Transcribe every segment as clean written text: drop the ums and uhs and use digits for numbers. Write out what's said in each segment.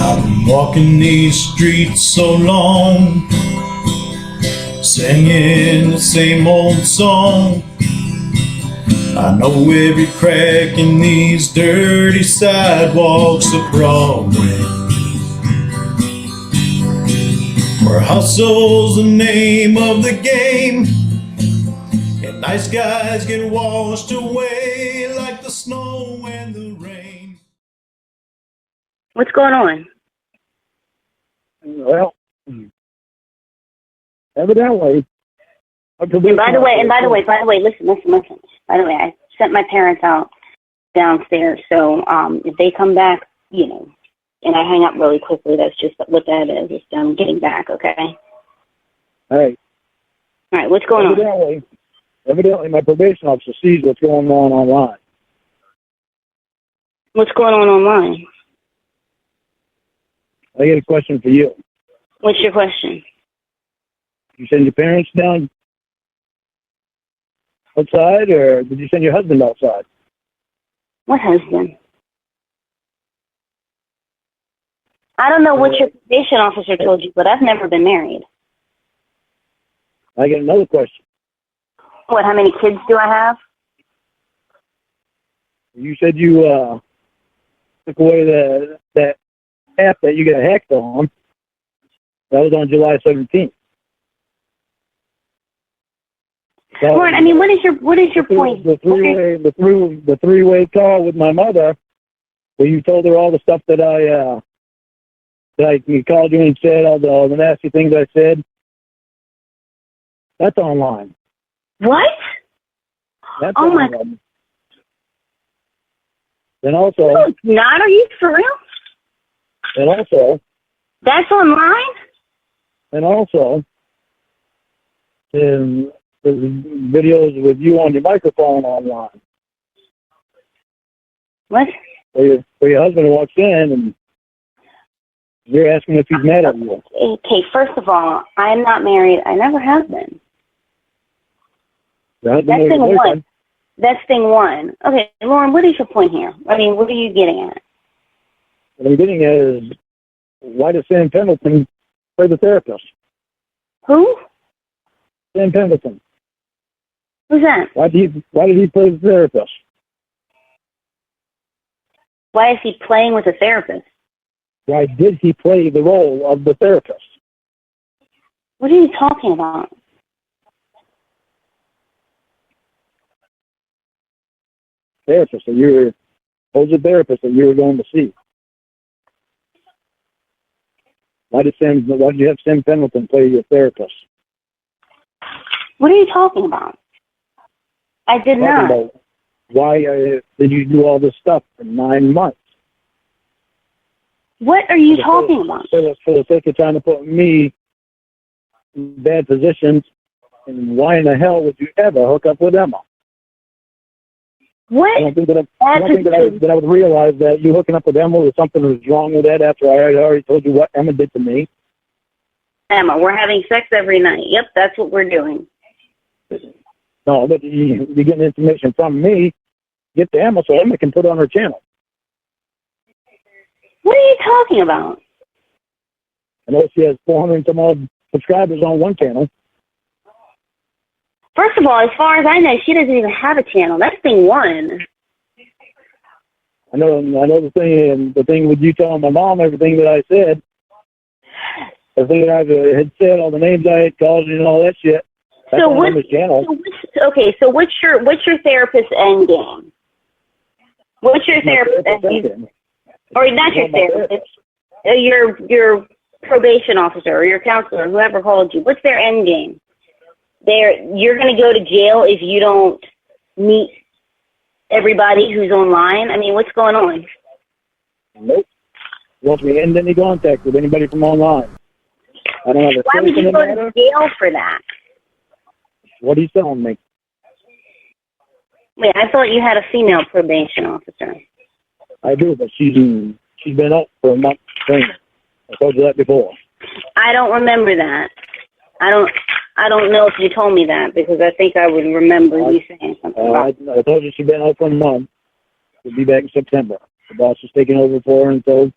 I've been walking these streets so long, singing the same old song. I know every crack in these dirty sidewalks of Broadway, where hustle's the name of the game, and nice guys get washed away like the snow and the rain. What's going on? Well, evidently. And by the way, listen. By the way, I sent my parents out downstairs, so if they come back, you know, and I hang up really quickly, that's just what that is. It's them getting back, okay? Hey. All right, what's going on? Evidently, my probation officer sees what's going on online. What's going on online? I got a question for you. What's your question? You send your parents down outside, or did you send your husband outside? What husband? I don't know what your probation officer told you, but I've never been married. I got another question. What, how many kids do I have? You said you took away that app that you got hacked on. That was on July 17th. So, Lorne, I mean, what is your point? The three-way call with my mother, where you told her all the stuff that I called you and said, all the nasty things I said. That's online. What? That's oh online. My God. And also, no, it's not. Are you for real? And also, that's online. And also, there's videos with you on your microphone online. What? Where your husband walks in and you're asking if he's mad at you. Okay, first of all, I'm not married. I never have been. That's thing one. That's thing one. Okay, Lorne, what is your point here? I mean, what are you getting at? What I'm getting at is, why does Sam Pendleton play the therapist? Who? Sam Pendleton. Who's that? Why did he play the therapist? Why is he playing with a therapist? Why did he play the role of the therapist? What are you talking about? Therapist that who's the therapist that you were going to see? Why did you have Sam Pendleton play your therapist? What are you talking about? I did not. Why did you do all this stuff for 9 months? What are you talking about? For the sake of trying to put me in bad positions, and why in the hell would you ever hook up with Emma? What? I don't think that I would realize that you hooking up with Emma was something that was wrong with that after I had already told you what Emma did to me. Emma, we're having sex every night. Yep, that's what we're doing. No, but you're getting information from me. Get to Emma so Emma can put it on her channel. What are you talking about? I know she has 400 and some odd subscribers on one channel. First of all, as far as I know, she doesn't even have a channel. That's thing one. I know the thing with you telling my mom everything that I said, everything that I had said, all the names I had called you and all that shit. That's on Emma's channel. So what's your therapist's end game? What's your therapist's end game? Or not your therapist, your probation officer or your counselor, whoever called you. What's their end game? You're going to go to jail if you don't meet everybody who's online? I mean, what's going on? Nope. You want me to end any contact with anybody from online. I don't have a Why would you go to jail for that? What are you telling me? Wait, I thought you had a female probation officer. I do, but she's been up for a month training. I told you that before. I don't remember that. I don't know if you told me that, because I think I would remember you saying something about I told you she's been out for a month. She'll be back in September. The boss is taking over for her until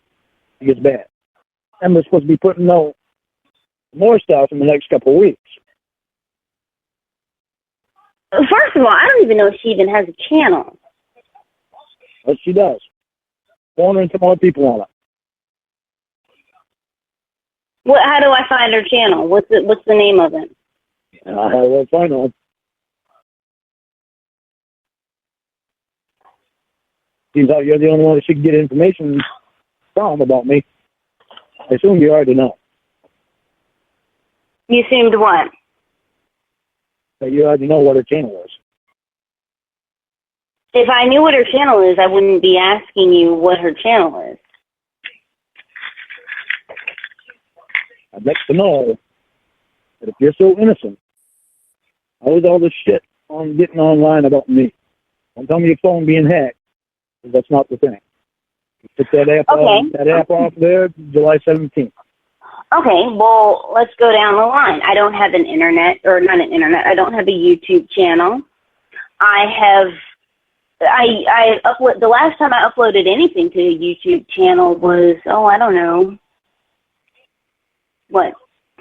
she gets back. Emma's supposed to be putting out more stuff in the next couple of weeks. First of all, I don't even know if she even has a channel. But she does. Lorne and some other people on it. How do I find her channel? What's the name of it? Well, find out. Seems like you're the only one that should get information from about me. I assume you already know. You assumed what? That you already know what her channel is. If I knew what her channel is, I wouldn't be asking you what her channel is. I'd like to know that if you're so innocent, how is all this shit on getting online about me? Don't tell me your phone being hacked, because that's not the thing. You took that app off there July 17th. Okay, well, let's go down the line. I don't have I don't have a YouTube channel. The last time I uploaded anything to a YouTube channel was, I don't know,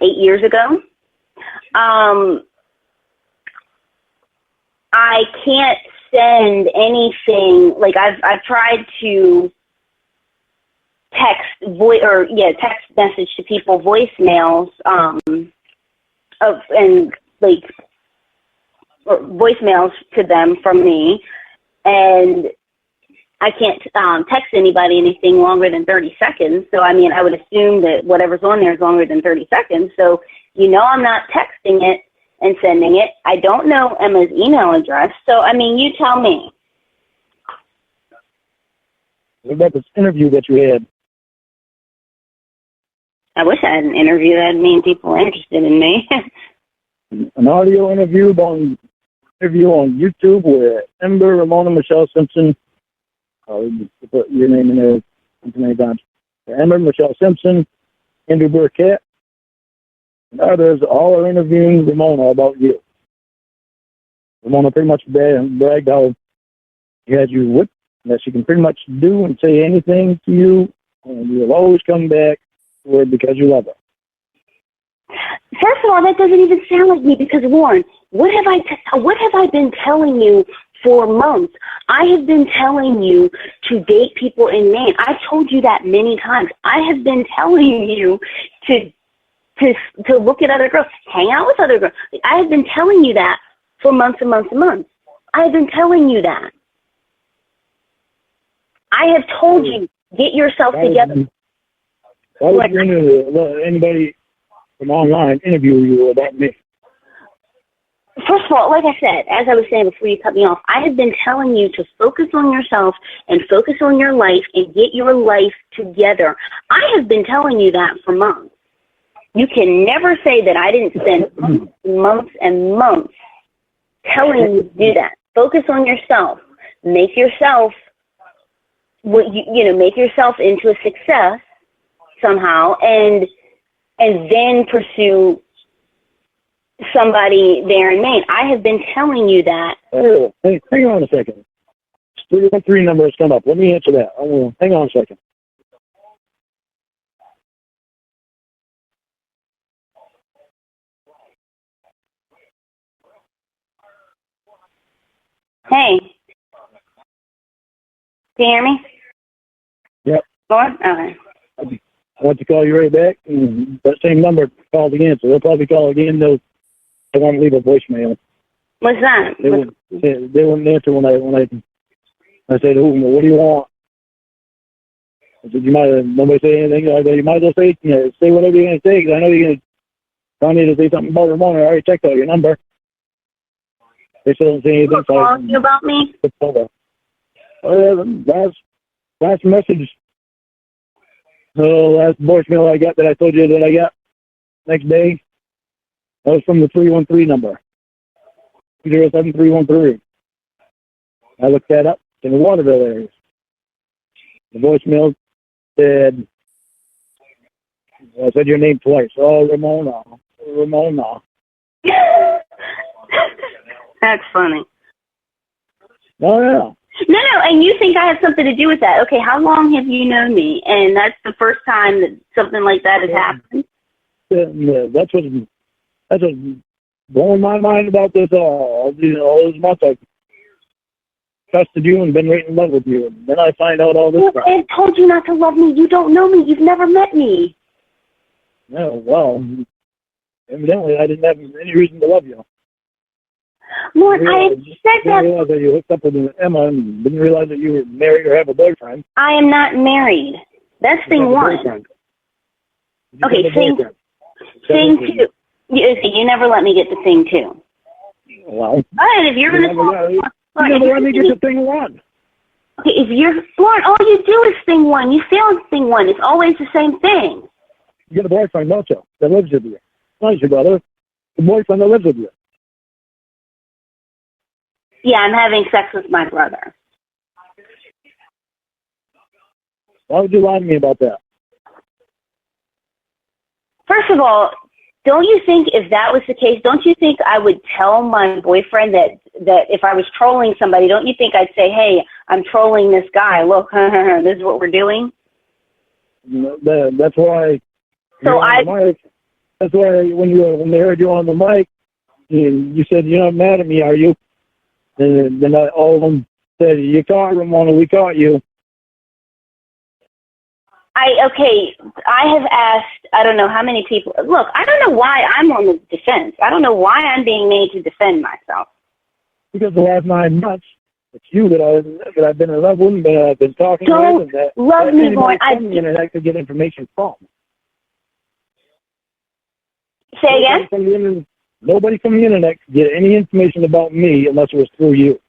8 years ago? I can't send anything, like I've tried to text message to people voicemails, voicemails to them from me, and I can't text anybody anything longer than 30 seconds. So, I mean, I would assume that whatever's on there is longer than 30 seconds. So, I'm not texting it and sending it. I don't know Emma's email address. So, I mean, you tell me. What about this interview that you had? I wish I had an interview. That'd mean people are interested in me. An audio interview on YouTube with Ember, Ramona, Michelle Simpson. You put your name in there too many times. Ember, Michelle Simpson, Andrew Burkett, and others all are interviewing Ramona about you. Ramona pretty much bragged how she had you whipped, that she can pretty much do and say anything to you, and you'll always come back to her because you love her. First of all, that doesn't even sound like me because, Lorne, what have I been telling you for months? I have been telling you to date people in Maine. I've told you that many times. I have been telling you to look at other girls, hang out with other girls. I have been telling you that for months and months and months. I have been telling you that. I have told you, get yourself together. Why would anybody from online interview you about me? First of all, like I said, as I was saying before you cut me off, I have been telling you to focus on yourself and focus on your life and get your life together. I have been telling you that for months. You can never say that I didn't spend months and months telling you to do that. Focus on yourself. Make yourself make yourself into a success somehow, and then pursue somebody there in Maine. I have been telling you that. Oh, hey, hang on a second. 313 number has come up. Let me answer that. Hang on a second. Hey. Can you hear me? Yep. Lorne? Okay. I want to call you right back, and that same number called again, so they'll probably call again. They want to leave a voicemail. What's that? They wouldn't answer when I said, what do you want? I said, nobody say anything. You might as well say whatever you're going to say, because I know you're going to tell me to say something about Ramona. I already checked out your number. They still don't say anything. What's calling you about me? Last message. Last voicemail I got that I told you that I got next day, that was from the 313 number, 07313. I looked that up in the Waterville area. The voicemail said, I said your name twice. Oh, Ramona. That's funny. Oh, yeah. No, and you think I have something to do with that. Okay, how long have you known me? And that's the first time that something like that has happened? That's what's blowing my mind about this all. All those months I've trusted you and been right in love with you. And then I find out all this stuff. I told you not to love me. You don't know me. You've never met me. No, well, evidently I didn't have any reason to love you. Lord, I said that. Didn't realize that you hooked up with Emma and didn't realize that you were married or have a boyfriend. I am not married. That's thing one. Okay, thing two. You never let me get to thing two. Well, all right, if you're going to talk... You never let me get to thing one. Okay, if you're... Lord, all you do is thing one. You fail at thing one. It's always the same thing. You get a boyfriend, don't you? That lives with you. Not your brother. The boyfriend that lives with you. Yeah, I'm having sex with my brother. Why would you lie to me about that? First of all, don't you think if that was the case, don't you think I would tell my boyfriend that if I was trolling somebody, don't you think I'd say, hey, I'm trolling this guy. Look, this is what we're doing? That's why... So that's why when they heard you on the mic, you said, you're not mad at me, are you? And then all of them said, you caught Ramona, we caught you. I have asked, I don't know how many people. Look, I don't know why I'm on the defense. I don't know why I'm being made to defend myself. Because the last 9 months, it's you that I've been in love with and that I've been talking don't with. Don't love me, Lorne. I could get information from. Say again? Nobody from the internet could get any information about me unless it was through you.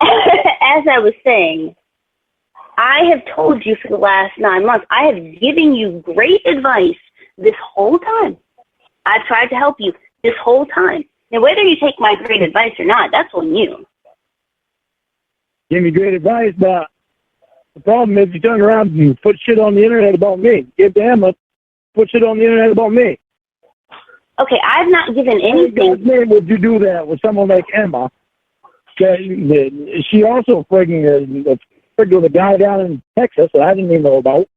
As I was saying, I have told you for the last 9 months, I have given you great advice this whole time. I've tried to help you this whole time. Now, whether you take my great advice or not, that's on you. Give me great advice, but the problem is you turn around and put shit on the internet about me. Give to Emma, put shit on the internet about me. Okay, I've not given anything. Why would you do that with someone like Emma? She also frigging with a guy down in Texas that I didn't even know about.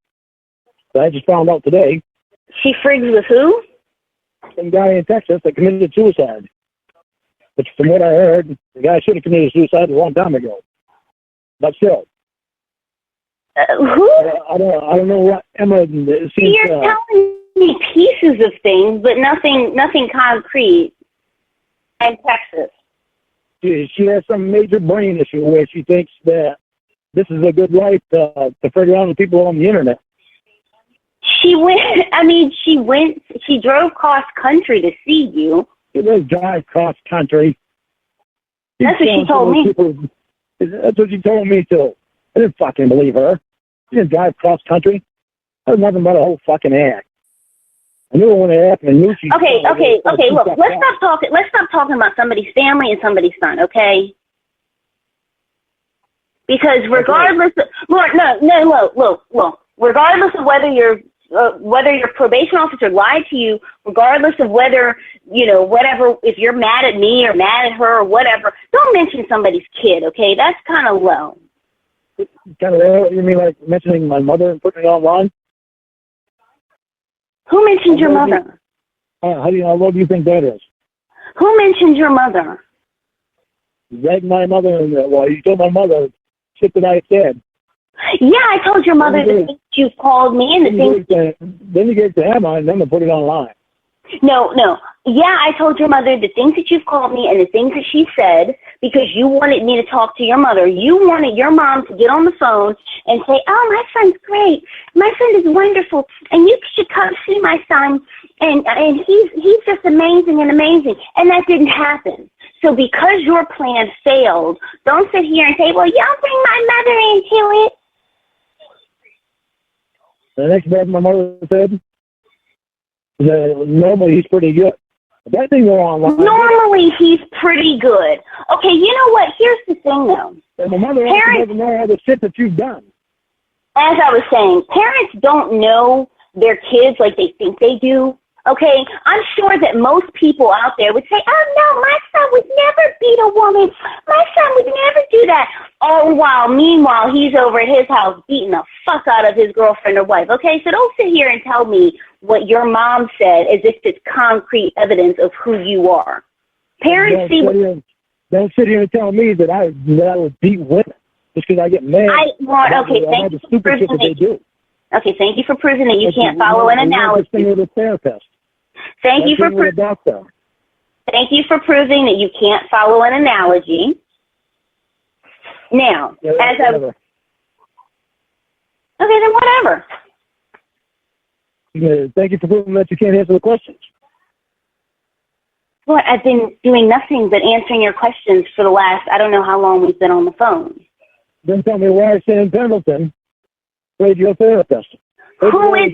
That I just found out today. She frigged with who? Some guy in Texas that committed suicide. But from what I heard, the guy should have committed suicide a long time ago. But still. Who? I don't know what Emma seems. You're telling me pieces of things, but nothing concrete. In Texas. She has some major brain issue where she thinks that this is a good life to figure out with people on the internet. She drove cross country to see you. She does drive cross country. That's what she told me. That's what she told me too. I didn't fucking believe her. She didn't drive cross country. That was nothing but a whole fucking act. I knew when it happened. I knew she. Okay. Look, let's stop talking about somebody's family and somebody's son. Okay. Because regardless, look, regardless of whether your probation officer lied to you, regardless of whether, whatever, if you're mad at me or mad at her or whatever, don't mention somebody's kid, okay? That's kind of low. Kind of low? You mean like mentioning my mother and putting it online? Who mentioned your mother? How do you think that is? Who mentioned your mother? Right, my mother, you told my mother shit that I said. Yeah, I told your mother the things you called me and the things... Then you gave it to Emma and then they put it online. No. Yeah, I told your mother the things that you've called me and the things that she said because you wanted me to talk to your mother. You wanted your mom to get on the phone and say, oh, my son's great. My son is wonderful. And you should come see my son. And he's just amazing. And that didn't happen. So because your plan failed, don't sit here and say, well, y'all bring my mother into it. The next day my mother said, normally he's pretty good. That thing go online. Normally he's pretty good. Okay, you know what? Here's the thing, though. And my mother doesn't know all the shit that you've done. As I was saying, parents don't know their kids like they think they do. Okay, I'm sure that most people out there would say, oh no, my son would never beat a woman. My son would never do that. All while, meanwhile, he's over at his house beating the fuck out of his girlfriend or wife. Okay, so don't sit here and tell me what your mom said as if it's concrete evidence of who you are. Parents don't sit here and tell me that I would beat women just because I get mad. Okay, thank you for proving that they do. Okay, thank you for proving that you can't follow an analogy. Thank you for proving that you can't follow an analogy. Now, okay, then whatever. Thank you for proving that you can't answer the questions. Well, I've been doing nothing but answering your questions for the last, I don't know how long we've been on the phone. Then tell me why Sam Pendleton played your therapist. Who is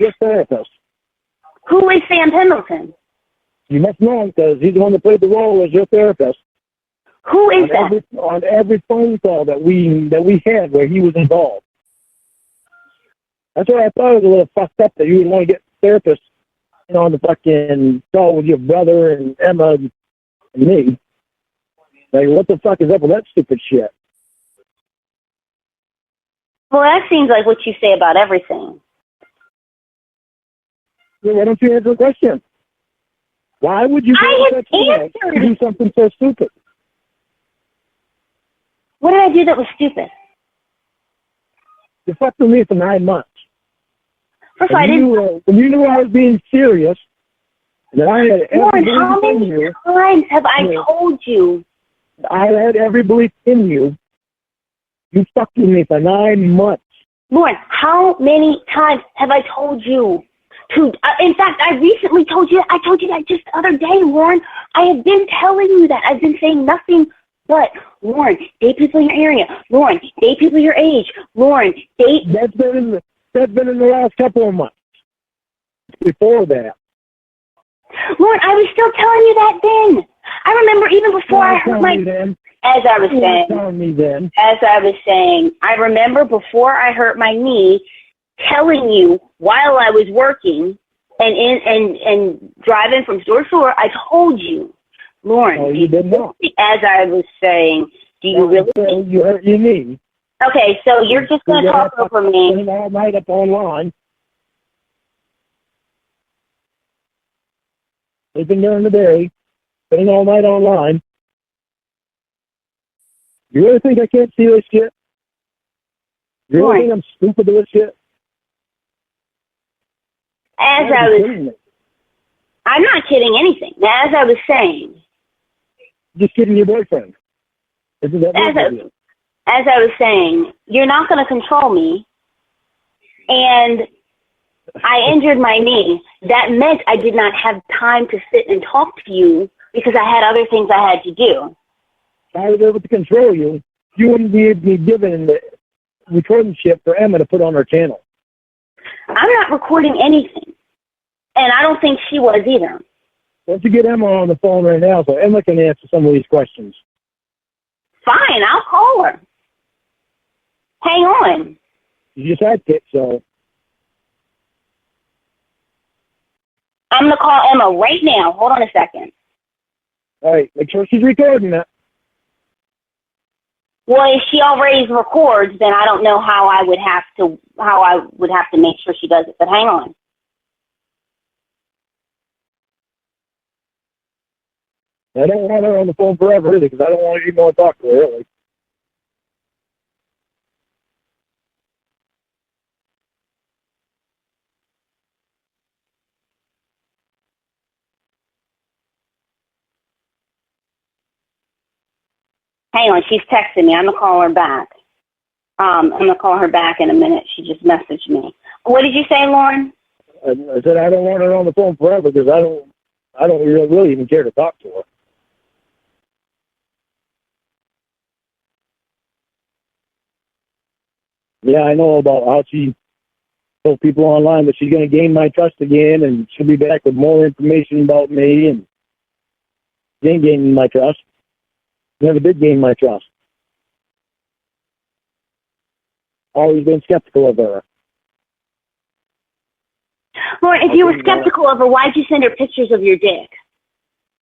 Sam Pendleton? You must know him because he's the one that played the role as your therapist. Who is that? On every phone call that we had where he was involved. That's why I thought it was a little fucked up that you would want to get therapists, on the fucking call with your brother and Emma and me. Like, what the fuck is up with that stupid shit? Well, that seems like what you say about everything. Well, why don't you answer the question? Why would you do something so stupid? What did I do that was stupid? You fucked with me for 9 months. First of all, when you knew I was being serious, that I had every belief how many in you. times have I told you? I had every belief in you. You fucked with me for 9 months. Lorne, how many times have I told you to? In fact, I recently told you. I told you that just the other day, Lorne. I have been telling you that. I've been saying nothing but, Lorne, date people in your area. Lorne, date people your age. Lorne, date. That's been in the last couple of months. Before that. Lorne, I was still telling you that then. I remember even before I hurt my... As I was saying, I remember before I hurt my knee, telling you while I was working and driving from store to store, I told you, Lorne. Oh, you did not. As I was saying, do you really? You hurt your knee. Okay, so you're just going to talk over me. Spending all night up online. Sleeping during the day. Spending all night online. You really think I can't see this shit? You really think I'm stupid to this shit? I'm not kidding anything. As I was saying. Just kidding your boyfriend. As I was saying, you're not going to control me. And I injured my knee. That meant I did not have time to sit and talk to you because I had other things I had to do. If I was able to control you, you wouldn't be given the recording shit for Emma to put on her channel. I'm not recording anything. And I don't think she was either. Why don't you get Emma on the phone right now so Emma can answer some of these questions? Fine, I'll call her. Hang on. You just had it, so... I'm going to call Emma right now. Hold on a second. All right, make sure she's recording that. Well, if she already records, then I don't know how I would have to make sure she does it. But hang on. I don't want her on the phone forever either, because I don't want to even want to talk to her, really. Hang on, she's texting me. I'm going to call her back. I'm going to call her back in a minute. She just messaged me. What did you say, Lorne? I said I don't want her on the phone forever because I don't really even care to talk to her. Yeah, I know about how she told people online that she's going to gain my trust again and she'll be back with more information about me, and she ain't gaining my trust. Never did gain my trust. Always been skeptical of her. Lorne, if you were skeptical of her, why'd you send her pictures of your dick?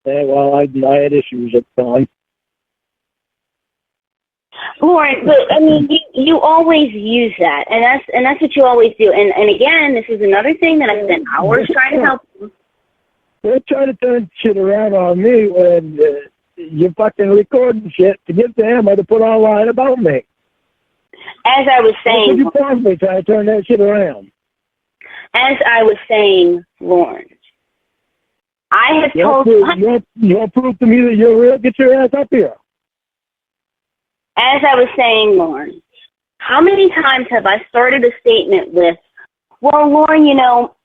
Yeah, well, I had issues at the time. Lorne, but I mean, you always use that, and that's what you always do. And again, this is another thing that I spent hours trying to help you. They're trying to turn shit around on me when you're fucking recording shit to get to Emma to put online about me. As I was saying, you possibly try to turn that shit around? As I was saying, Lorne, I have told you. You'll prove to me that you're real. Get your ass up here. As I was saying, Lorne, how many times have I started a statement with, well, Lorne, you know,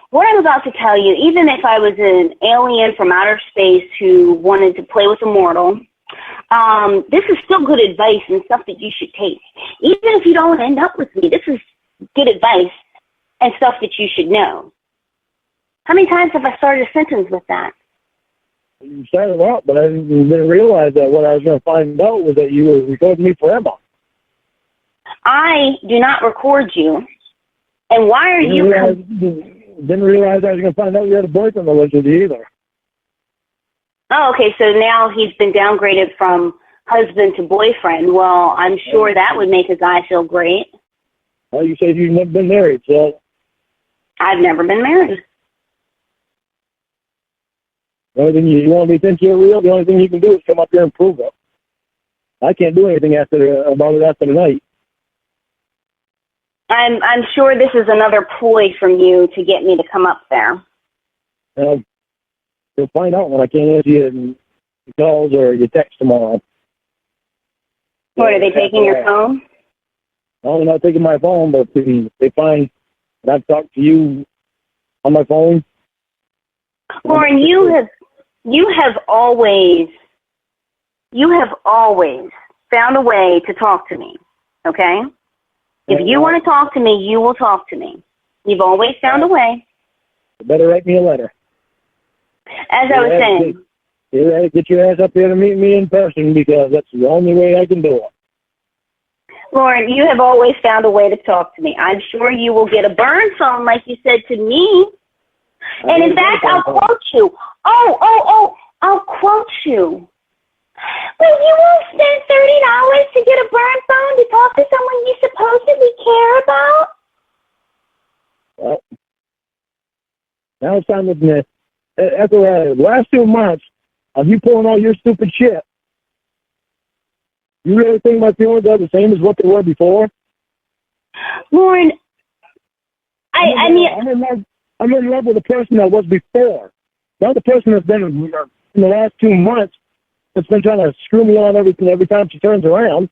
what I'm about to tell you, even if I was an alien from outer space who wanted to play with a mortal, this is still good advice and stuff that you should take. Even if you don't end up with me, this is good advice and stuff that you should know. How many times have I started a sentence with that? You started out, but I didn't realize that what I was going to find out was that you were recording me forever. I do not record you. And why are you... Didn't realize I was going to find out you had a boyfriend that was with you either. Oh, okay, so now he's been downgraded from husband to boyfriend. Well, I'm sure that would make a guy feel great. Well, you said you've never been married, so... I've never been married. The only thing you want me to think you're real, the only thing you can do is come up here and prove it. I can't do anything about it after tonight. I'm sure this is another ploy from you to get me to come up there. You'll find out when I can't answer your calls or your text tomorrow. What, are they taking your phone? No, they're not taking my phone, but if they find that I've talked to you on my phone. Lorne, you have always found a way to talk to me, okay? If you want to talk to me, you will talk to me. You've always found a way. You better write me a letter. As I was saying. You better get your ass up here to meet me in person because that's the only way I can do it. Lorne, you have always found a way to talk to me. I'm sure you will get a burn phone like you said to me. And in fact, I'll quote you. I'll quote you. Well, you won't spend $30 to get a burn phone to talk to someone you supposedly care about? Well, now it's time with me. After the last 2 months of you pulling all your stupid shit, you really think my feelings are the same as what they were before? Lorne, I'm in love with the person I was before. Not the person that's been in the last 2 months that's been trying to screw me on every time she turns around.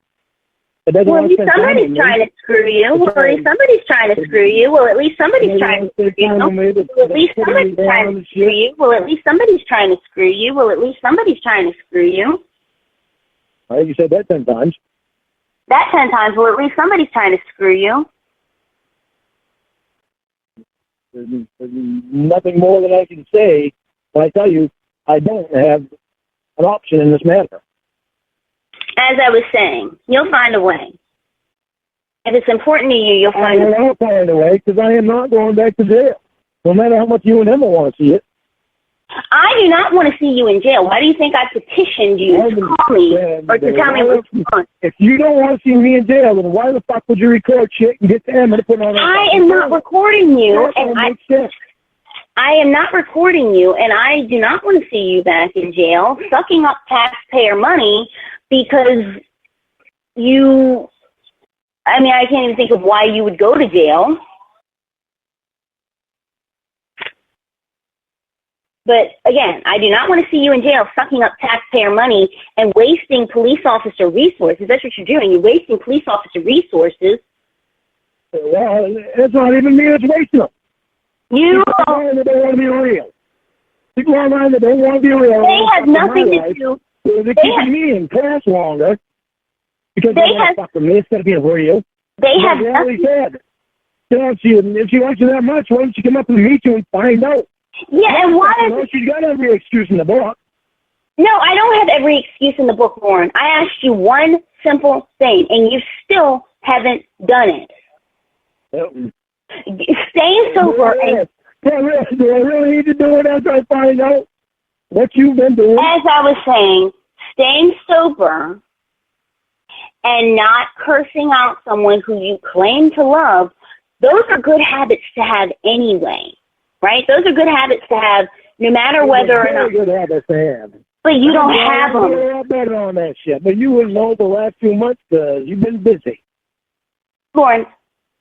Well, somebody's trying to screw you. Well, at least somebody's trying to screw you. Well, at least somebody's trying to screw you. Well, at least somebody's trying to screw you. Well, at least somebody's trying to screw you. Well, at least somebody's trying to screw you. I think you said that 10 times. That 10 times. Well, at least somebody's trying to screw you. There's nothing more that I can say when I tell you I don't have an option in this matter. As I was saying, you'll find a way. If it's important to you, you'll find a way. I'll find a way because I am not going back to jail. No matter how much you and Emma want to see it. I do not want to see you in jail. Why do you think I petitioned you to call me or to tell me what you want? If you don't want to see me in jail, then why the fuck would you record shit and get to Emma to put on that? I am not recording you, and I am not recording you, and I do not want to see you back in jail sucking up taxpayer money because I can't even think of why you would go to jail. But again, I do not want to see you in jail sucking up taxpayer money and wasting police officer resources. That's what you're doing. You're wasting police officer resources. Well, it's not even me that's wasting them. People online that don't want to be real. People online that don't want to be real. They have nothing to do. They're keeping me in class longer because they want to fuck with me instead of being real. They have nothing. If she likes you that much, why don't you come up and meet you and find out? Yeah, and why? She's got every excuse in the book. No, I don't have every excuse in the book, Lorne. I asked you one simple thing, and you still haven't done it. Staying sober Do I really need to do it after I find out what you've been doing? As I was saying, staying sober and not cursing out someone who you claim to love, those are good habits to have anyway, right? Those are good habits to have no matter whether or not. Good habits to have. But you don't have them. You're a lot better on that shit. But you wouldn't know the last few months because you've been busy. Lorne,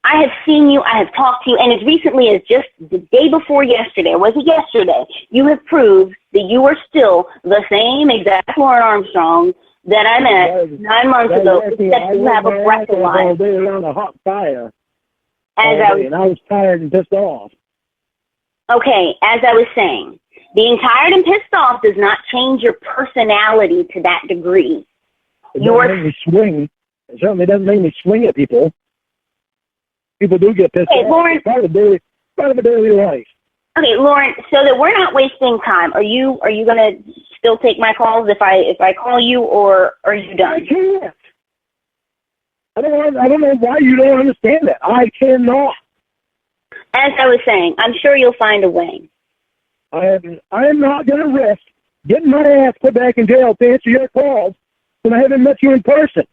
I have seen you, I have talked to you, and as recently as just the day before yesterday, or was it yesterday, you have proved that you are still the same exact Lorne Armstrong that I met 9 months ago, except you have a breath of life. All day around a hot fire. And I was tired and pissed off. Okay, as I was saying, being tired and pissed off does not change your personality to that degree. It doesn't make me swing. It certainly doesn't make me swing at people. People do get pissed off. Lorne, It's part of a daily life. Okay, Lorne, so that we're not wasting time, are you gonna still take my calls if I call you, or are you done? I can't. I don't know why you don't understand that. I cannot. As I was saying, I'm sure you'll find a way. I am not going to risk getting my ass put back in jail to answer your calls when I haven't met you in person.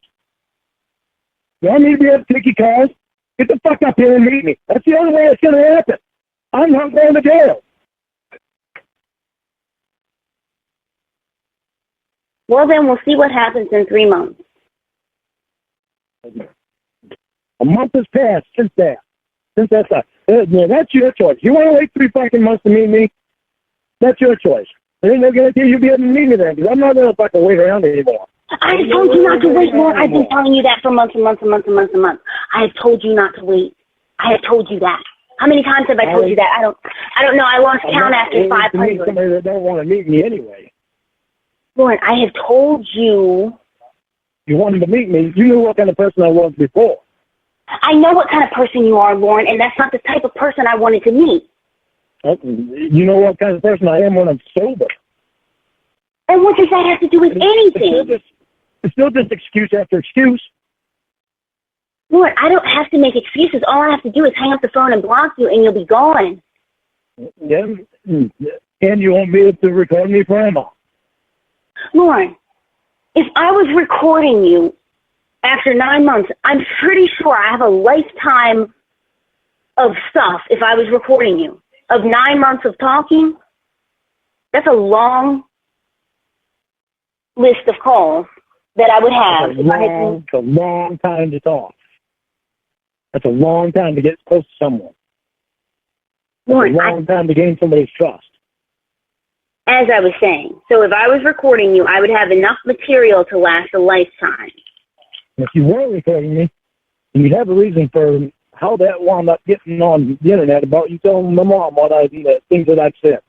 You want me to be able to take your calls? Get the fuck up here and meet me. That's the only way it's going to happen. I'm not going to jail. Well, then we'll see what happens in 3 months. A month has passed since that. That's your choice. You want to wait 3 fucking months to meet me? That's your choice. I ain't no guarantee you'll be able to meet me then, because I'm not going to fucking wait around anymore. I have told you not to wait, Lorne. I've been telling you that for months and months and months and months and months. I have told you not to wait. I have told you that. How many times have I told you that? I don't know. I lost count after 500. Somebody that don't want to meet me anyway. Lorne, I have told you. You wanted to meet me. You knew what kind of person I was before. I know what kind of person you are, Lorne, and that's not the type of person I wanted to meet. You know what kind of person I am when I'm sober. And what does that have to do with anything? It's still just excuse after excuse. Lorne, I don't have to make excuses. All I have to do is hang up the phone and block you, and you'll be gone. Yeah, and you won't be able to record me forever. Lorne, if I was recording you after 9 months, I'm pretty sure I have a lifetime of stuff if I was recording you. Of 9 months of talking, that's a long list of calls that I would have. It's a long time to talk. That's a long time to get close to someone. Lorne, it's a long time to gain somebody's trust. As I was saying, so if I was recording you, I would have enough material to last a lifetime. If you weren't recording me, you'd have a reason for how that wound up getting on the internet about you telling my mom the things that I've said.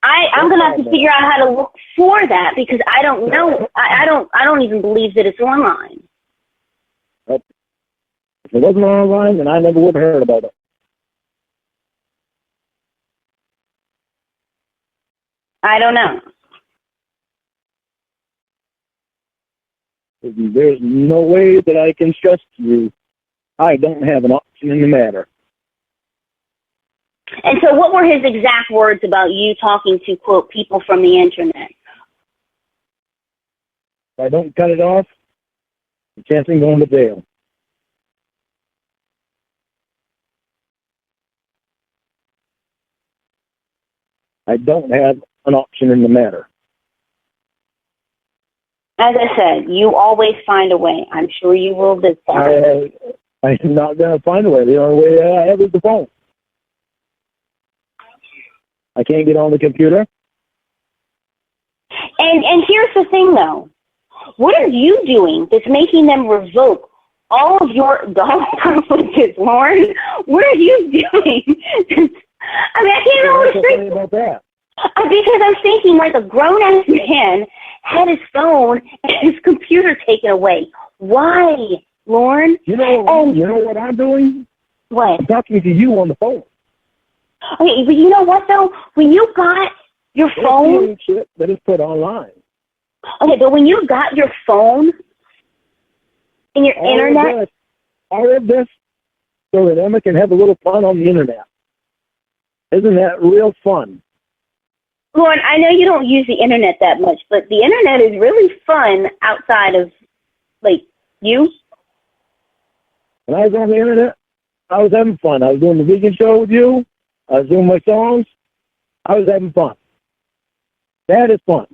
I'm gonna have to figure out how to look for that because I don't know. I don't even believe that it's online. If it wasn't online, then I never would have heard about it. I don't know. There's no way that I can trust you. I don't have an option in the matter. And so what were his exact words about you talking to, quote, people from the internet? If I don't cut it off, the chance of going to jail. I don't have an option in the matter. As I said, you always find a way. I'm sure you will this time. I'm not going to find a way. The only way I have is the phone. I can't get on the computer. And here's the thing, though. What are you doing that's making them revoke all of your dog privileges, Lorne? What are you doing? I mean, I can't know what to say about that. Because I'm thinking like a grown-ass man had his phone and his computer taken away. Why, Lorne? You know what I'm doing? What? I'm talking to you on the phone. Okay, but you know what, though? When you got your phone... shit that is put online. Okay, but when you got your phone and your internet... All of this so that Emma can have a little fun on the internet. Isn't that real fun? Lorne, I know you don't use the internet that much, but the internet is really fun outside of, like, you. When I was on the internet, I was having fun. I was doing the vegan show with you. I was doing my songs. I was having fun. That is fun.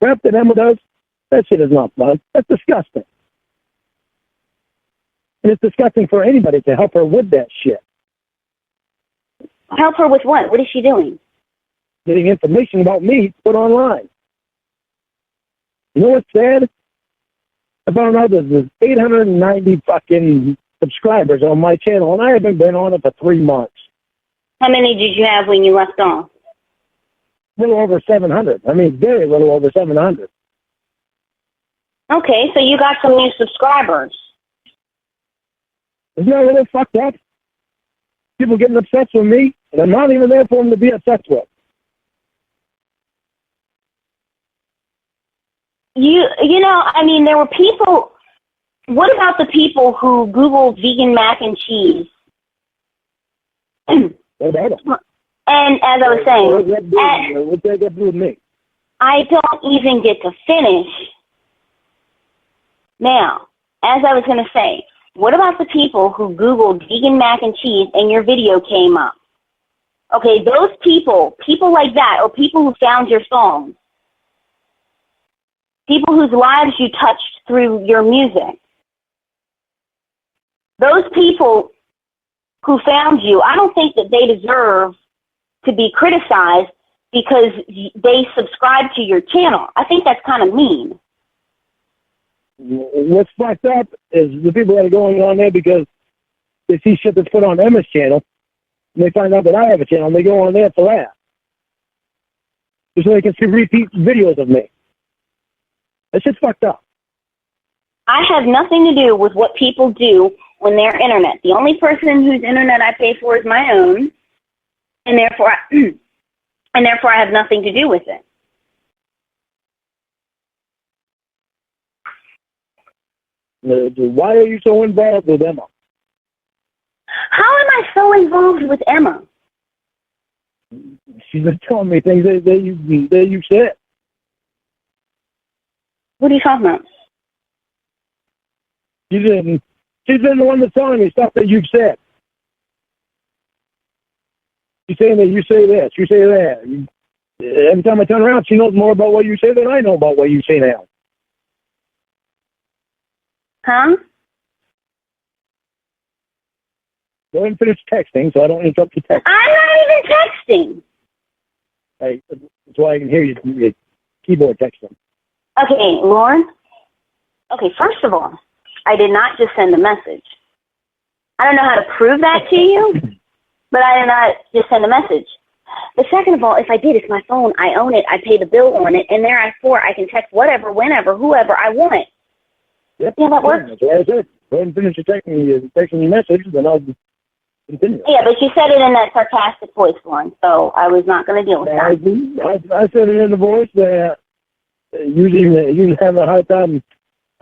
Crap that Emma does, that shit is not fun. That's disgusting. And it's disgusting for anybody to help her with that shit. Help her with what? What is she doing? Getting information about me put online. You know what's sad? I found out that there's 890 fucking subscribers on my channel, and I haven't been on it for 3 months. How many did you have when you left off? A little over 700. I mean, very little over 700. Okay, so you got some new subscribers. Isn't that a little fucked up? People getting upset with me, and I'm not even there for them to be upset with. You know, I mean, there were people. What about the people who Googled vegan mac and cheese? What about them? And as I was saying, what's that got to do with me? I don't even get to finish. Now, as I was going to say, what about the people who Googled vegan mac and cheese and your video came up? Okay, those people like that, or people who found your songs, people whose lives you touched through your music, those people who found you, I don't think that they deserve to be criticized because they subscribe to your channel. I think that's kind of mean. What's fucked up is the people that are going on there because they see shit that's put on Emma's channel, and they find out that I have a channel, and they go on there for that. Just so they can see repeat videos of me. That shit's fucked up. I have nothing to do with what people do on their internet. The only person whose internet I pay for is my own, and therefore I have nothing to do with it. Why are you so involved with Emma? How am I so involved with Emma? She's been telling me things that you said. What are you talking about? She's been the one that's telling me stuff that you've said. She's saying that you say this, you say that. Every time I turn around, she knows more about what you say than I know about what you say now. Huh? Go ahead and finish texting so I don't interrupt your text. I'm not even texting. Hey, that's why I can hear you keyboard texting. Okay, Lorne. Okay, first of all, I did not just send a message. I don't know how to prove that to you, but I did not just send a message. But second of all, if I did, it's my phone. I own it. I pay the bill on it, and therefore I can text whatever, whenever, whoever I want. Yep. Yeah, that works. That's what I said. Go ahead and finish your texting your message, then I'll continue. Yeah, but you said it in that sarcastic voice, Lorne, so I was not going to deal with that. I said it in the voice that you have a hard time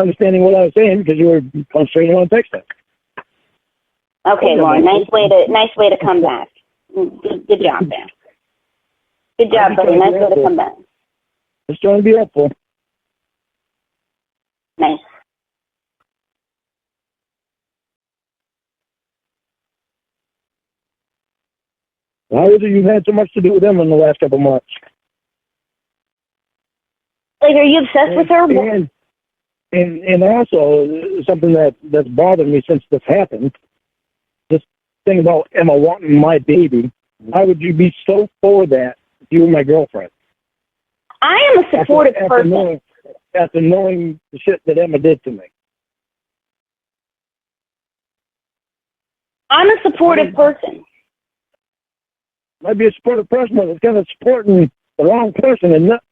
understanding what I was saying because you were concentrating on texting. Okay, Lorne, nice way to come back. Good job there. Good job, buddy. Nice way to come back. Just trying to be helpful. Nice. How is it you've had so much to do with them in the last couple months? Like, are you obsessed with her? And also, something that's bothered me since this happened, this thing about Emma wanting my baby, why would you be so for that if you were my girlfriend? I am a supportive person. After knowing the shit that Emma did to me. I'm a supportive person. Might be a supportive person, but it's kind of supporting the wrong person and not.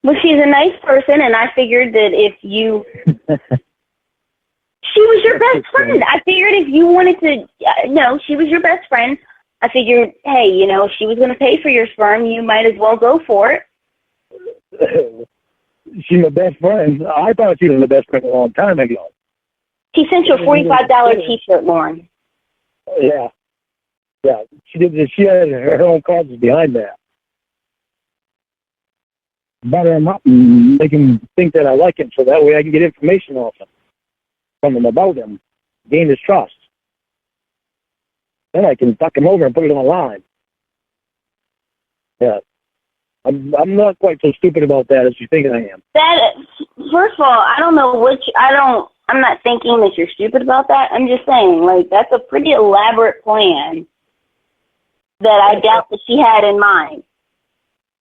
Well, she's a nice person, and I figured that if you... She was your best friend. I figured if you wanted to... No, she was your best friend. I figured, hey, you know, if she was going to pay for your sperm, you might as well go for it. She's my best friend. I thought she was the best friend a long time ago. She sent you a $45 T-shirt, Lorne. Yeah. Yeah, she had her own causes behind that. Butter him up and make him think that I like him, so that way I can get information off him, from him about him, gain his trust. Then I can fuck him over and put it online. Yeah. I'm not quite so stupid about that as you think I am. That, first of all, I don't know I'm not thinking that you're stupid about that. I'm just saying, like, that's a pretty elaborate plan that I doubt that she had in mind.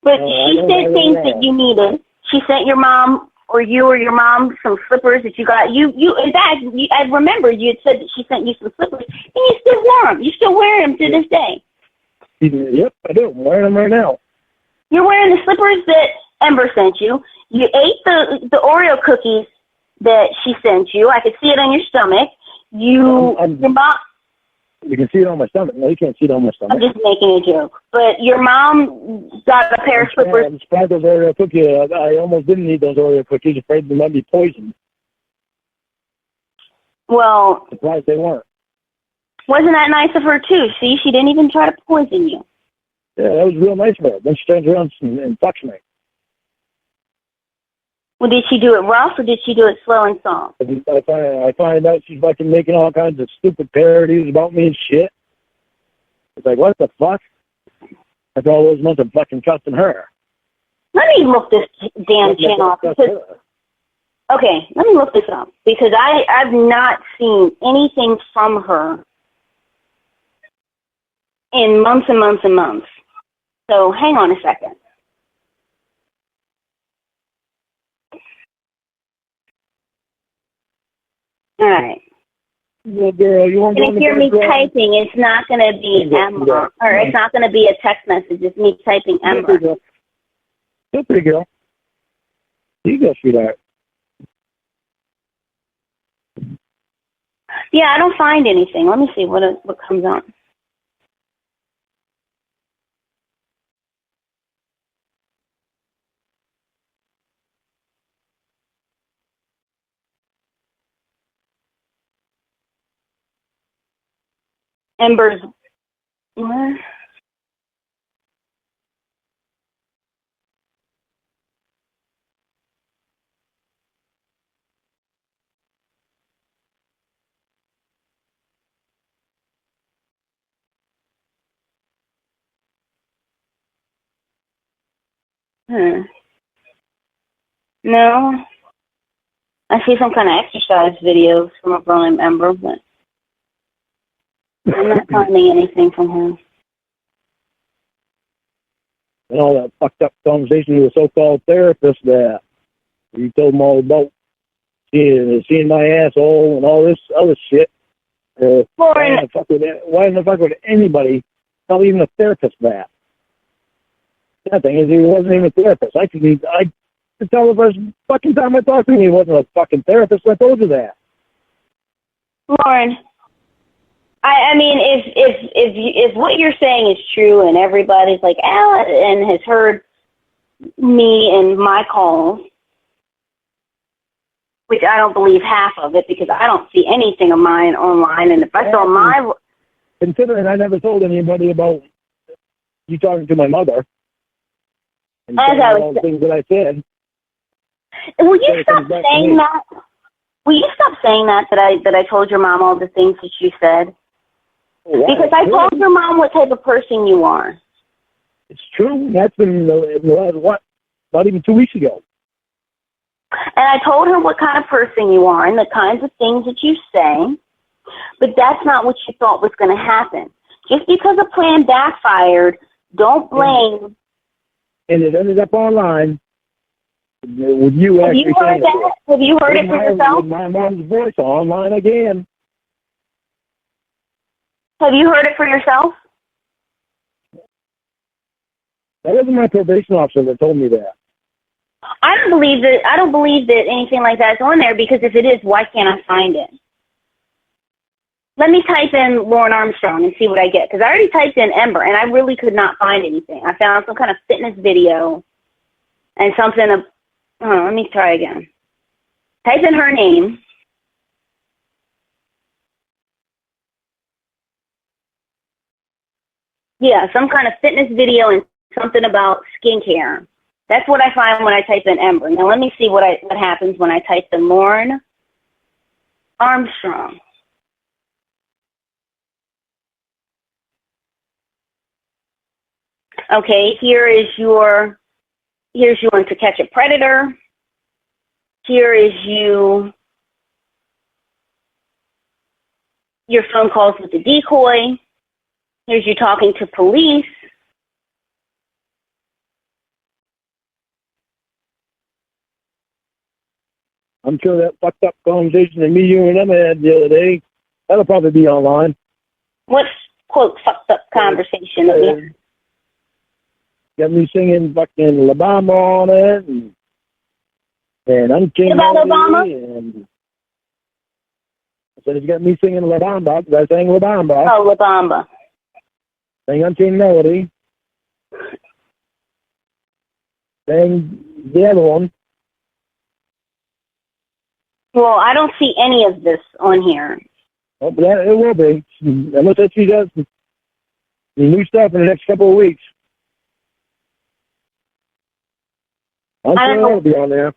But she said things that you needed. She sent your mom, or you or your mom, some slippers that you got. In fact, I remember you had said that she sent you some slippers, and you still wear them. You still wear them to this day. Yep, I do. I'm wearing them right now. You're wearing the slippers that Ember sent you. You ate the Oreo cookies that she sent you. I could see it on your stomach. Your mom. You can see it on my stomach. No, you can't see it on my stomach. I'm just making a joke. But your mom got a pair of slippers. I'm surprised those Oreo cookies. I almost didn't eat those Oreo cookies. Afraid they might be poisoned. Well, Surprised they weren't. Wasn't that nice of her too? See, she didn't even try to poison you. Yeah, that was real nice of her. Then she turns around and fucks me. Well, did she do it rough or did she do it slow and soft? I find out she's fucking making all kinds of stupid parodies about me and shit. It's like, what the fuck? After all those months of fucking trusting her. Let me look this damn channel up. Okay, let me look this up. Because I've not seen anything from her in months and months and months. So hang on a second. All right. Well, girl, you want to hear me typing? It's not going to be Emma, or it's not going to be a text message. It's me typing Emma. Feel pretty, girl. You go, sweetheart. Yeah, I don't find anything. Let me see what comes up. Ember's what? No. I see some kind of exercise videos from a girl named Ember, but I'm not finding anything from her. And all that fucked up conversation with a so-called therapist that you told them all about seeing my asshole and all this other shit. Why in the fuck would anybody tell even a therapist that? That thing is, he wasn't even a therapist. I could tell the first fucking time I talked to him he wasn't a fucking therapist. I told you that. Lorne, I mean, if what you're saying is true and everybody's like, and has heard me and my calls, which I don't believe half of it because I don't see anything of mine online, and if I saw my... Considering I never told anybody about you talking to my mother and all the things that I said. Will you stop saying that? Will you stop saying that I told your mom all the things that you said? Because I told your mom what type of person you are. It's true. That's been, what, not even 2 weeks ago. And I told her what kind of person you are and the kinds of things that you say, but that's not what you thought was going to happen. Just because a plan backfired, don't blame. And it ended up online with you actually. Have you heard that? Have you heard it for yourself? With my mom's voice online again. Have you heard it for yourself? That wasn't my probation officer that told me that. I don't believe that anything like that is on there, because if it is, why can't I find it? Let me type in Lorne Armstrong and see what I get, because I already typed in Ember, and I really could not find anything. I found some kind of fitness video and something of... let me try again. Type in her name. Yeah, some kind of fitness video and something about skincare. That's what I find when I type in Ember. Now let me see what happens when I type in Lorne Armstrong. Okay, here's you in To Catch a Predator. Here is your phone calls with the decoy. Here's you talking to police. I'm sure that fucked up conversation that me, you, and them had the other day, that'll probably be online. What's, quote, fucked up conversation? Got me singing fucking La Bamba on it, and Unchained about Obama? And I said, it's got me singing La Bamba, because I sang La Bamba. Oh, La Bamba. Sang Unchained Melody. Sang the other one. Well, I don't see any of this on here. Oh, but it will be. Unless she does new stuff in the next couple of weeks. I'm sure it'll be on there.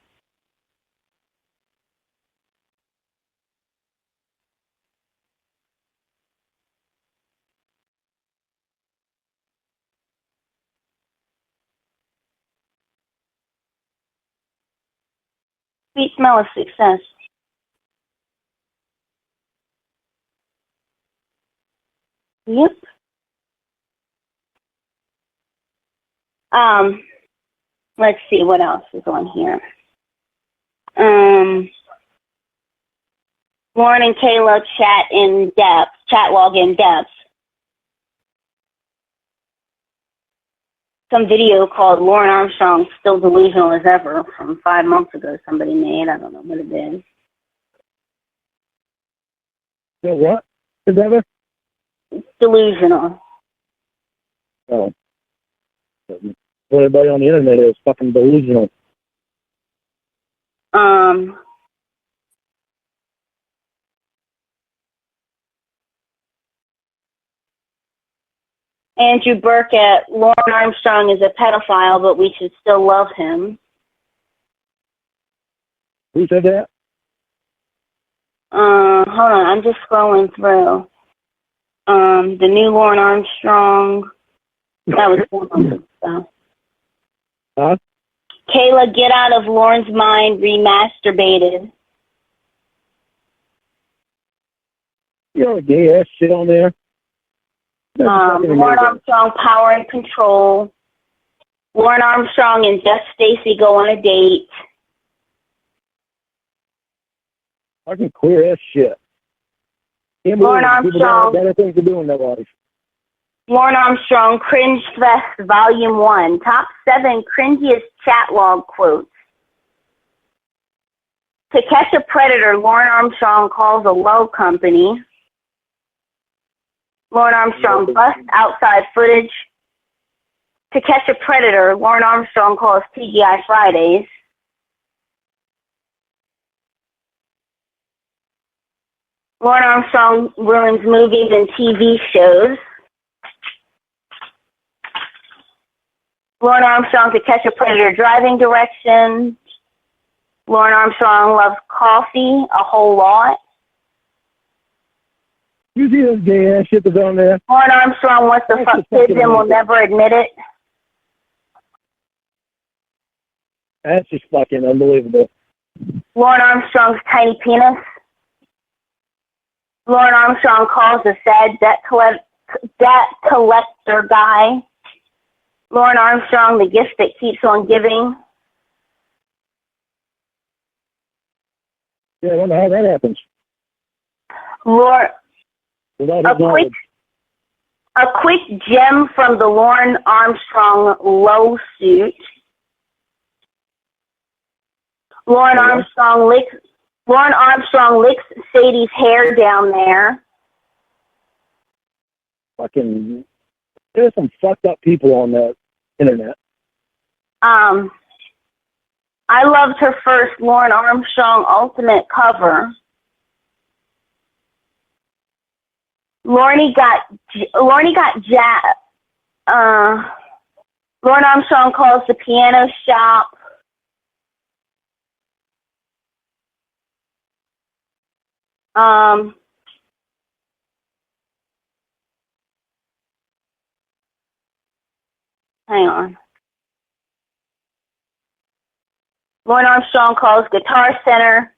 Sweet smell of success. Yep. Let's see what else is on here. Lorne and Kayla chat log in depth. Some video called Lorne Armstrong Still Delusional as Ever from 5 months ago somebody made. I don't know what it is. So what? Is ever? Delusional. Oh. Everybody on the internet is fucking delusional. Andrew Burke at Lorne Armstrong is a pedophile, but we should still love him. Who said that? Hold on, I'm just scrolling through. The new Lorne Armstrong. That was 4 months ago. Huh? Kayla, Get Out of Lorne's Mind, remasturbated. You know, gay ass shit on there. Lorne Armstrong, Power and Control. Lorne Armstrong and Just Stacy go on a date. Fucking queer ass shit. Lorne Armstrong. Better things to do in their life. Lorne Armstrong, Cringe Fest, Volume 1. Top 7 cringiest chat log quotes. To Catch a Predator, Lorne Armstrong calls a low company. Lorne Armstrong, bust outside footage. To Catch a Predator, Lorne Armstrong calls TGI Fridays. Lorne Armstrong ruins movies and TV shows. Lorne Armstrong, To Catch a Predator, driving directions. Lorne Armstrong loves coffee a whole lot. You see this gay ass shit that's on there? Lorne Armstrong wants to fuck kids and will never admit it. That's just fucking unbelievable. Lorne Armstrong's tiny penis. Lorne Armstrong calls a sad debt collector guy. Lorne Armstrong, the gift that keeps on giving. Yeah, I wonder how that happens. A quick gem from the Lorne Armstrong low suit. Lorne Armstrong licks Sadie's hair down there. Fucking, there's some fucked up people on the internet. I loved her first Lorne Armstrong Ultimate cover. Lorne got Lorne Armstrong calls the piano shop. Hang on. Lorne Armstrong calls Guitar Center.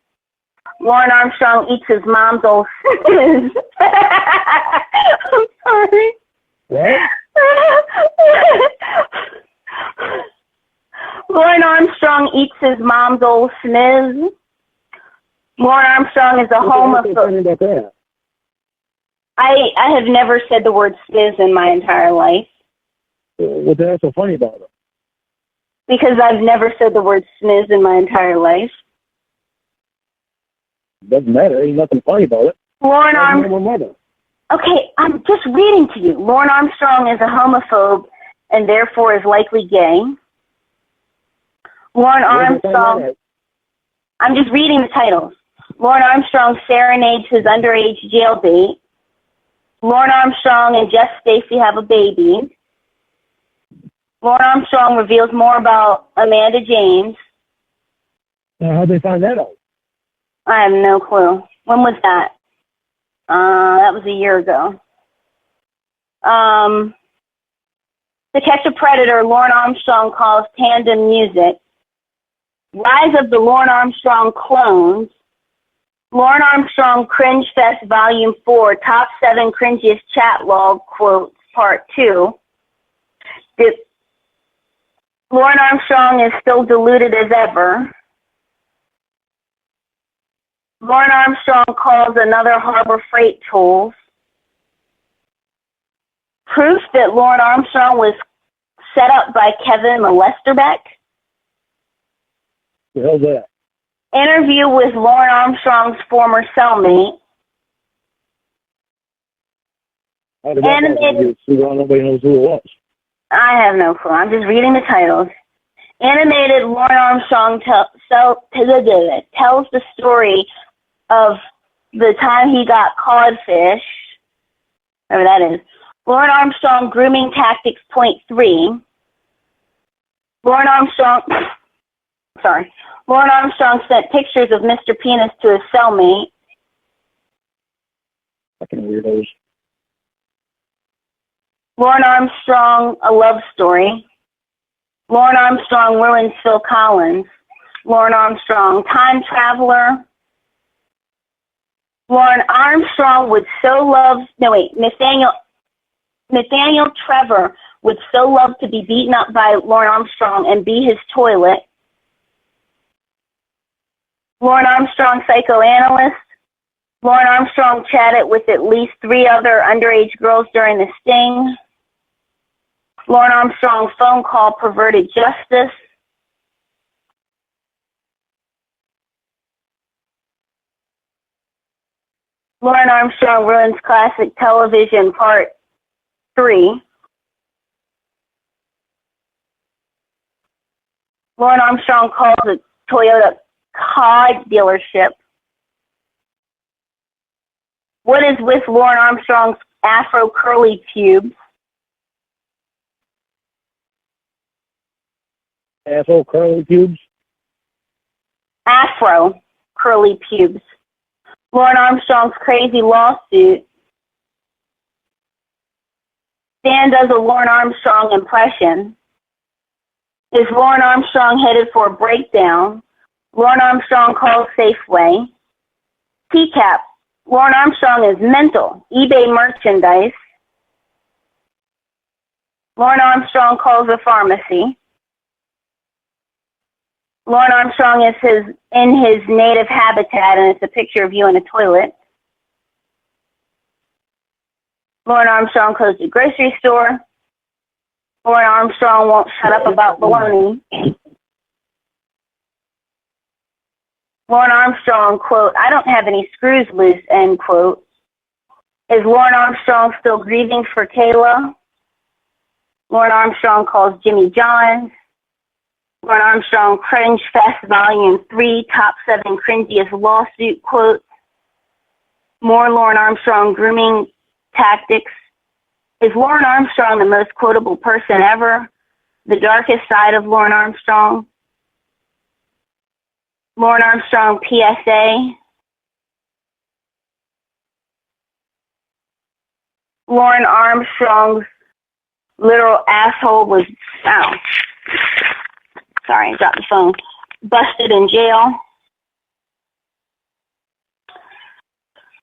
Lorne Armstrong eats his mom's old I'm sorry. What? Lorne Armstrong eats his mom's old sniz. Lorne Armstrong is a homophobe. I have never said the word sniz in my entire life. What's that so funny about it? Because I've never said the word sniz in my entire life. Doesn't matter. Ain't nothing funny about it. Lorne Armstrong. Okay, I'm just reading to you. Lorne Armstrong is a homophobe and therefore is likely gay. Lorne Armstrong. I'm just reading the titles. Lorne Armstrong serenades his underage jailbait. Lorne Armstrong and Jeff Stacy have a baby. Lorne Armstrong reveals more about Amanda James. How'd they find that out? I have no clue. When was that? That was a year ago. To Catch a Predator, Lorne Armstrong calls tandem music. Rise of the Lorne Armstrong clones. Lorne Armstrong Cringe Fest Volume 4, Top 7 Cringiest Chat Log Quotes, Part 2. Lorne Armstrong is still deluded as ever. Lorne Armstrong calls another Harbor Freight tools. Proof that Lorne Armstrong was set up by Kevin Molesterbeck. The hell's that? Interview with Lorne Armstrong's former cellmate. Animated. Nobody knows who it was. I have no clue. I'm just reading the titles. Animated Lorne Armstrong tells the story of the time he got codfish. Whatever that is. Lorne Armstrong Grooming Tactics Point 3. Lorne Armstrong sent pictures of Mr. Penis to his cellmate. Fucking weirdos. Lorne Armstrong, A Love Story. Lorne Armstrong ruins Phil Collins. Lorne Armstrong, Time Traveler. Lorne Armstrong would so love, Nathaniel Trevor would so love to be beaten up by Lorne Armstrong and be his toilet. Lorne Armstrong, Psychoanalyst. Lorne Armstrong chatted with at least 3 other underage girls during the sting. Lorne Armstrong phone call perverted justice. Lorne Armstrong ruins classic television Part 3. Lorne Armstrong calls a Toyota car dealership. What is with Lorne Armstrong's afro curly pubes? Asshole curly pubes? Afro curly pubes. Lorne Armstrong's crazy lawsuit. Stan does a Lorne Armstrong impression. Is Lorne Armstrong headed for a breakdown? Lorne Armstrong calls Safeway. TCAP. Lorne Armstrong is mental. eBay merchandise. Lorne Armstrong calls a pharmacy. Lorne Armstrong is in his native habitat, and it's a picture of you in a toilet. Lorne Armstrong closed a grocery store. Lorne Armstrong won't shut up about baloney. Lorne Armstrong, quote, I don't have any screws loose, end quote. Is Lorne Armstrong still grieving for Kayla? Lorne Armstrong calls Jimmy Johns. Lorne Armstrong Cringe Fest Volume 3, Top 7 Cringiest Lawsuit Quotes. More Lorne Armstrong Grooming Tactics. Is Lorne Armstrong the most quotable person ever? The darkest side of Lorne Armstrong? Lorne Armstrong PSA? Lorne Armstrong's literal asshole was, oh, sorry, I dropped the phone, busted in jail.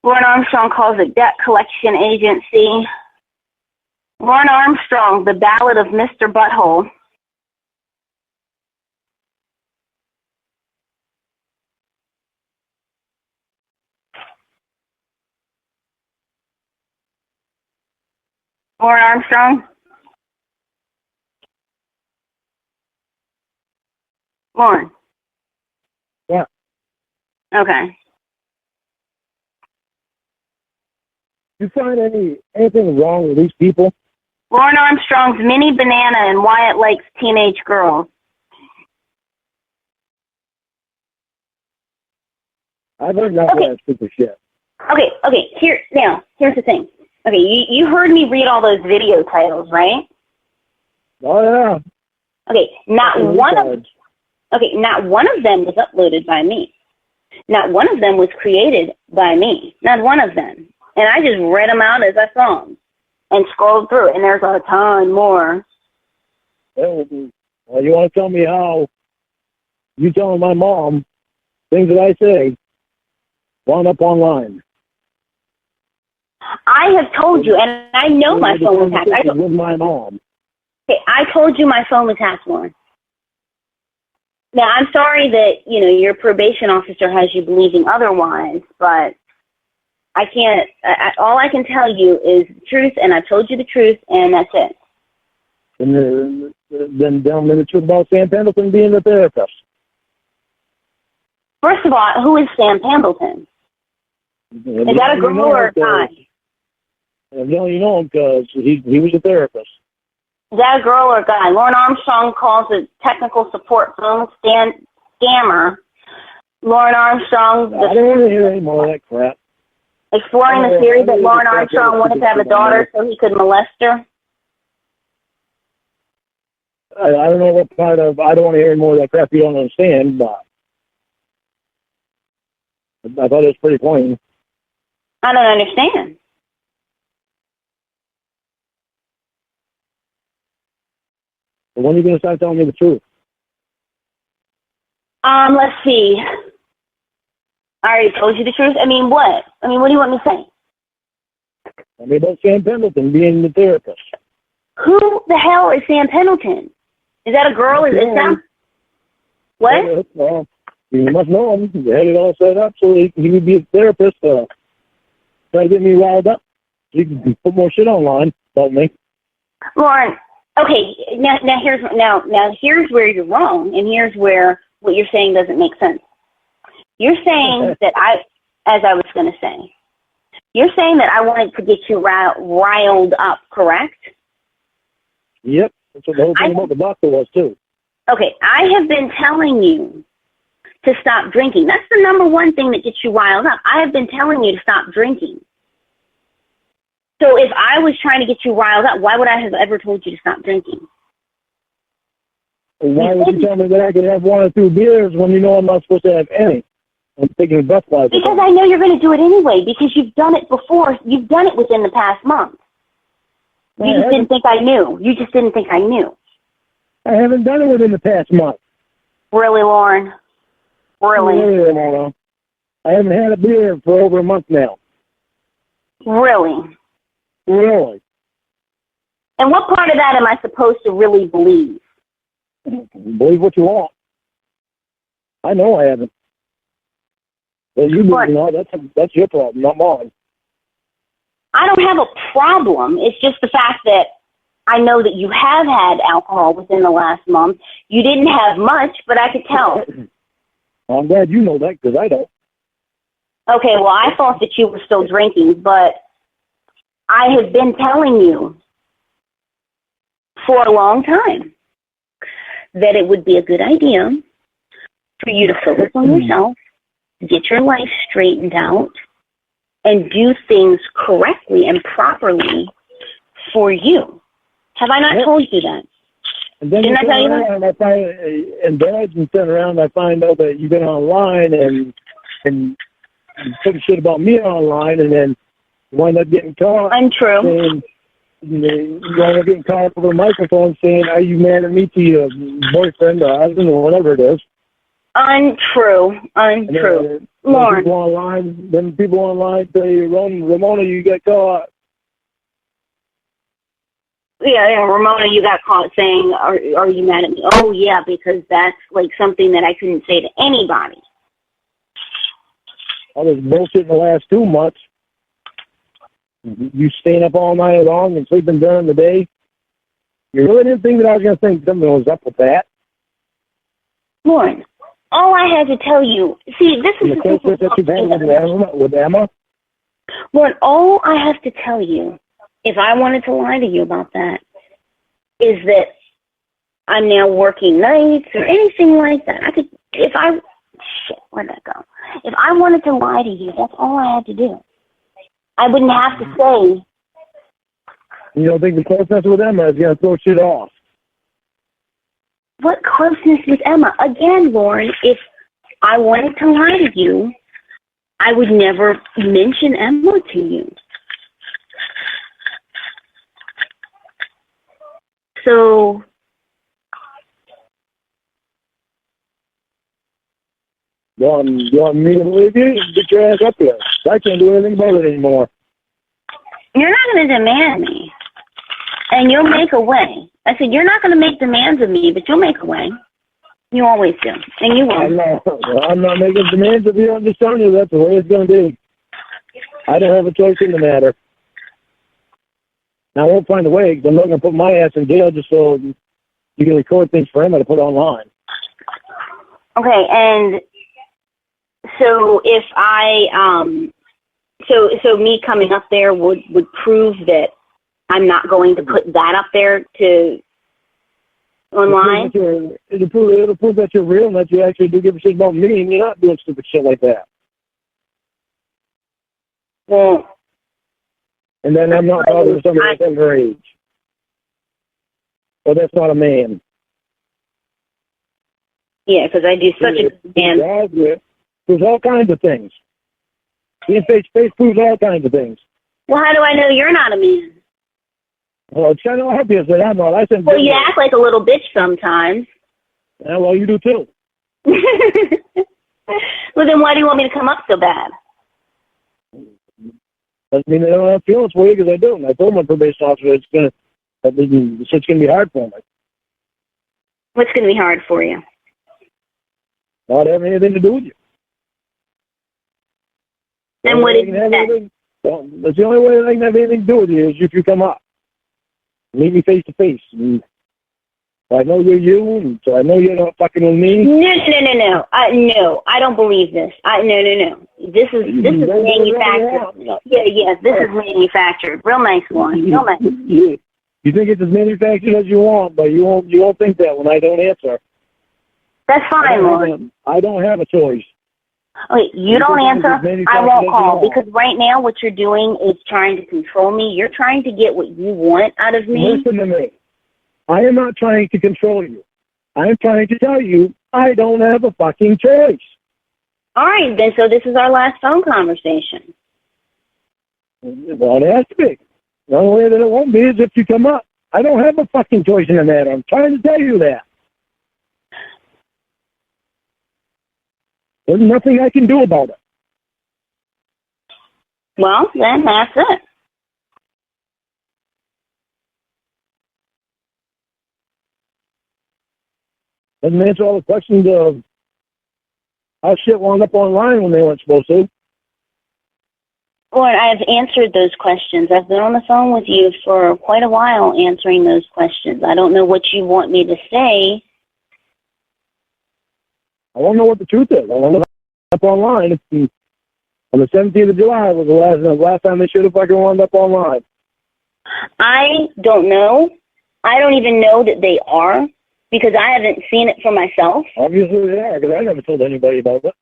Lorne Armstrong calls it debt collection agency. Lorne Armstrong, the Ballad of Mr. Butthole. Lorne Armstrong? Lorne? Yeah. Okay. You find anything wrong with these people? Lorne Armstrong's mini banana and Wyatt likes teenage girls. I've heard enough of that stupid shit. Okay. Here's the thing. Okay, you heard me read all those video titles, right? Oh yeah. Okay, not one of them was uploaded by me. Not one of them was created by me. Not one of them. And I just read them out as I saw them and scrolled through, and there's a ton more. Well, you want to tell me how you telling my mom things that I say wound up online? I have told you, and I know my phone was hacked. With my mom. Okay, I told you my phone was hacked, Lorne. Now, I'm sorry that, your probation officer has you believing otherwise, but I can't, all I can tell you is the truth, and I told you the truth, and that's it. And then down in the truth about Sam Pendleton being the therapist. First of all, who is Sam Pendleton? Is that a girl or a guy? No, you know him because he was a therapist. Is that a girl or a guy? Lorne Armstrong calls it technical support phone scammer. Lorne Armstrong... I don't want to hear any more of that crap. Exploring the theory that Lorne Armstrong wanted to have a daughter so he could molest her. I don't know what part of... I don't want to hear any more of that crap you don't understand, but... I thought it was pretty plain. I don't understand. But when are you going to start telling me the truth? Let's see. I already told you the truth. I mean, what? What do you want me to say? I mean, about Sam Pendleton being the therapist. Who the hell is Sam Pendleton? Is that a girl? Is that... What? Well, you must know him. He had it all set up so he would be a therapist. Try to get me riled up. You can put more shit online about me. Lorne, okay, now here's where you're wrong, and here's where what you're saying doesn't make sense. You're saying that as I was going to say, you're saying that I wanted to get you riled up, correct? Yep, that's what the whole thing about the doctor was too. Okay, I have been telling you to stop drinking. That's the number one thing that gets you riled up. I have been telling you to stop drinking. So if I was trying to get you riled up, why would I have ever told you to stop drinking? Why would you tell me that I could have 1 or 2 beers when you know I'm not supposed to have any? I'm taking a breathalyzer. Because I know you're going to do it anyway, because you've done it before. You've done it within the past month. You just didn't think I knew. You just didn't think I knew. I haven't done it within the past month. Really, Lorne? Really? Ramona. I haven't had a beer for over a month now. Really? Really? And what part of that am I supposed to really believe? Believe what you want. I know I haven't. Well, you know, that's your problem, not mine. I don't have a problem. It's just the fact that I know that you have had alcohol within the last month. You didn't have much, but I could tell. I'm glad you know that, because I don't. Okay, well, I thought that you were still drinking, but I have been telling you for a long time that it would be a good idea for you to focus on yourself, get your life straightened out, and do things correctly and properly for you. Have I not told you that? And then Didn't I tell you that? and I find, and then I just turn around and I find out that you've been online and putting shit about me online, and then you wind up getting caught. Untrue. And you wind up getting caught over the microphone saying, "Are you mad at me to your boyfriend or husband or whatever it is?" Untrue. Lorne. Then people online say, "Ramona, you got caught." Yeah, Ramona, you got caught saying, are you mad at me? Oh, yeah, because that's like something that I couldn't say to anybody. All this bullshit in the last 2 months. You staying up all night long and sleeping during the day. You really didn't think that I was going to think something was up with that? Lorne, all I had to tell you, see, this is the case that you've had with Emma? Lorne, all I have to tell you, if I wanted to lie to you about that, is that I'm now working nights or anything like that. I could, where'd that go? If I wanted to lie to you, that's all I had to do. I wouldn't have to say. You don't think the closeness with Emma is going to throw shit off? What closeness with Emma? Again, Lorne, if I wanted to lie to you, I would never mention Emma to you. So, You want me to believe you? Get your ass up here. I can't do anything about it anymore. you're not going to demand me, and you'll make a way. I said, you're not going to make demands of me, but you'll make a way. You always do, and you will. I'm not making demands of you. I'm just telling you that's the way it's going to be. I don't have a choice in the matter. Now, I won't find a way because I'm not going to put my ass in jail just so you can record things for Emma to put online. Okay, and so if so me coming up there would prove that I'm not going to put that up there to online? It'll prove that you're real and that you actually do give a shit about me and you're not doing stupid shit like that. Well, and then I'm not bothered with somebody that's underage. Well, that's not a man. Yeah, because I do such a good man. There's all kinds of things. Being face-to-face proves all kinds of things. Well, how do I know you're not a man? Well, it's kind of obvious that I'm not. Well, you act like a little bitch sometimes. Yeah, well, you do too. Well, then why do you want me to come up so bad? Doesn't mean I don't have feelings for you, because I do. And I told my probation officer it's going to be hard for me. What's going to be hard for you? Not having anything to do with you. Then what is that? Well, that's the only way that I can have anything to do with you is if you come up. Meet me face to face. I know you're you, and so I know you're not fucking with me. No. No, I don't believe this. No. This is manufactured. Yeah, this is manufactured. Real nice one. Real nice. You think it's as manufactured as you want, but you won't think that when I don't answer. That's fine, Lorne. I don't have a choice. Okay, you don't answer, I won't call, because right now what you're doing is trying to control me. You're trying to get what you want out of me. Listen to me. I am not trying to control you. I am trying to tell you I don't have a fucking choice. All right, then, so this is our last phone conversation. Well, it has to be. The only way that it won't be is if you come up. I don't have a fucking choice in the matter. I'm trying to tell you that. There's nothing I can do about it. Well, then that's it. Doesn't answer all the questions of how shit wound up online when they weren't supposed to. Lord, I've answered those questions. I've been on the phone with you for quite a while answering those questions. I don't know what you want me to say. I won't know what the truth is. I won't know up online. On the 17th of July was the last time they should have fucking wound up online. I don't know. I don't even know that they are, because I haven't seen it for myself. Obviously they are, because I never told anybody about it.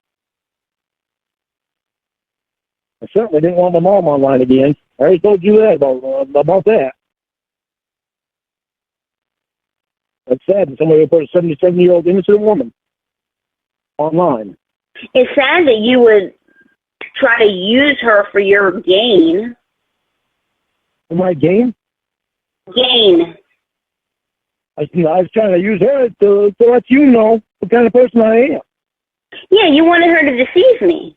I certainly didn't want my mom online again. I already told you that about that. That's sad. Somebody would put a 77-year-old innocent woman online. It's sad that you would try to use her for your gain. For my gain? Gain. I was trying to use her to let you know what kind of person I am. Yeah, you wanted her to deceive me.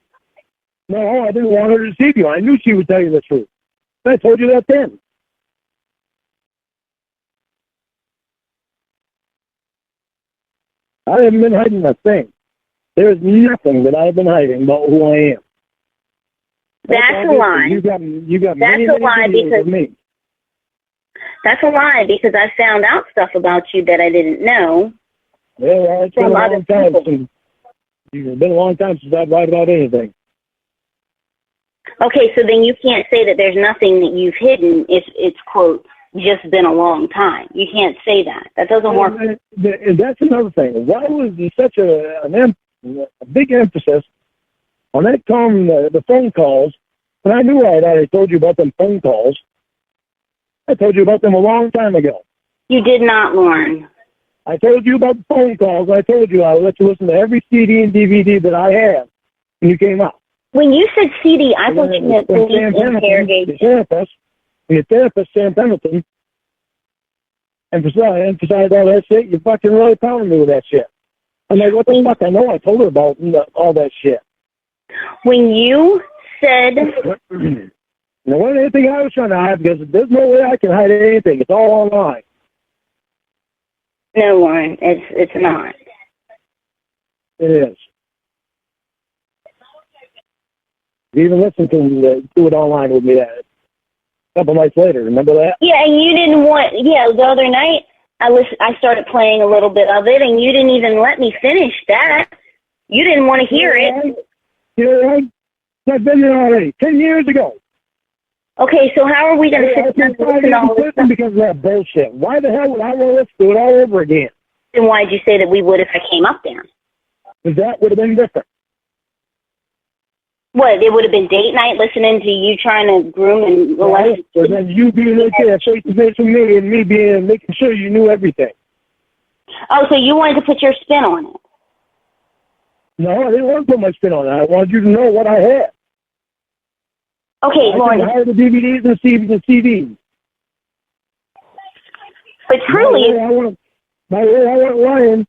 No, I didn't want her to deceive you. I knew she would tell you the truth. I told you that then. I haven't been hiding a thing. There is nothing that I've been hiding about who I am. That's a lie. You got That's many a lie videos of me. That's a lie because I found out stuff about you that I didn't know. Yeah, well, it's been a long time since. It's been a long time since I've lied about anything. Okay, so then you can't say that there's nothing that you've hidden if it's, quote, just been a long time. You can't say that. That doesn't work. And that's another thing. Why was there such a big emphasis on that the phone calls? When I knew I had already told you about them phone calls. I told you about them a long time ago. You did not, Lorne. I told you about the phone calls. I told you I would let you listen to every CD and DVD that I had when you came out. When you said CD, I thought you meant police interrogation. Your therapist, Sam Pendleton, emphasized all that shit. You fucking really pounded me with that shit. I'm like, what the fuck? I know I told her about all that shit. When you said... There wasn't anything I was trying to hide because there's no way I can hide anything. It's all online. No, Lorne, it's not. It is. You even listened to it online with me a couple nights later. Remember that? Yeah, and you didn't want... Yeah, the other night, I started playing a little bit of it, and you didn't even let me finish that. You didn't want to hear it. You're right. I've been there already, 10 years ago. Okay, so how are we going to sit down and listen to all this stuff? Because of that bullshit. Why the hell would I want to listen to it all over again? Then why did you say that we would if I came up there? Because that would have been different. What, it would have been date night listening to you trying to groom and... Right. So then you being right there face-to-face with me and me making sure you knew everything. Oh, so you wanted to put your spin on it? No, I didn't want to put my spin on it. I wanted you to know what I had. Okay, Lorne. I had the DVDs and the CDs. But truly... I wasn't lying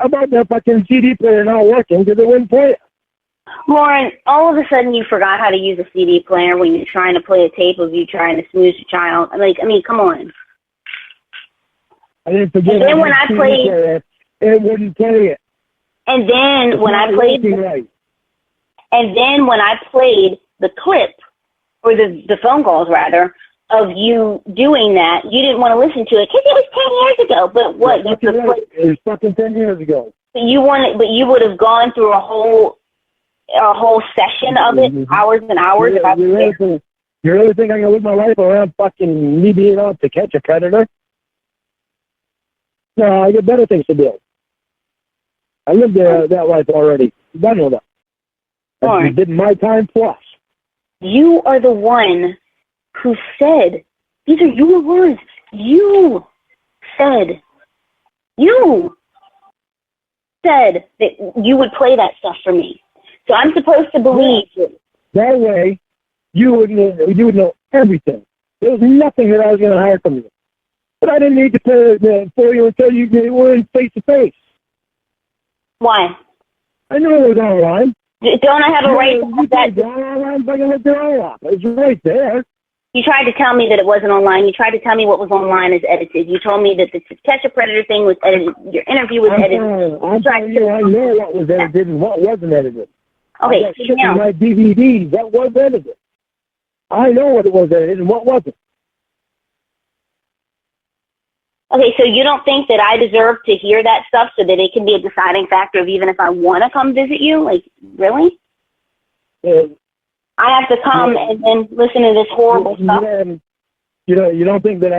about that fucking CD player not working because it wouldn't play it. Lorne, all of a sudden you forgot how to use a CD player when you're trying to play a tape of you trying to smooze a child. Come on. I didn't forget. And then when I played... It wouldn't play it. And then when I played... Right. And then when I played the clip, or the phone calls, rather, of you doing that, you didn't want to listen to it because it was 10 years ago. But what? It was fucking 10 years ago. But you would have gone through a whole session of it, hours and hours. You really think I'm going to live my life around fucking me being out to catch a predator? No, I got better things to do. I lived that life already. Done with it. I did my time plus. You are the one who said, these are your words. You said that you would play that stuff for me. So I'm supposed to believe you. That way, you would know everything. There was nothing that I was going to hide from you. But I didn't need to play it for you until you were in face-to-face. Why? I knew it was online. Don't I have a right to have that? It's right there. You tried to tell me that it wasn't online. You tried to tell me what was online is edited. You told me that the Catch a Predator thing was edited. Your interview was edited. I'm telling you, I know what was edited and what wasn't edited. Okay, now. My DVDs, that was edited. I know what it was edited and what wasn't. Okay, so you don't think that I deserve to hear that stuff so that it can be a deciding factor of even if I want to come visit you? Like, really? I have to come and then listen to this horrible stuff? You don't think that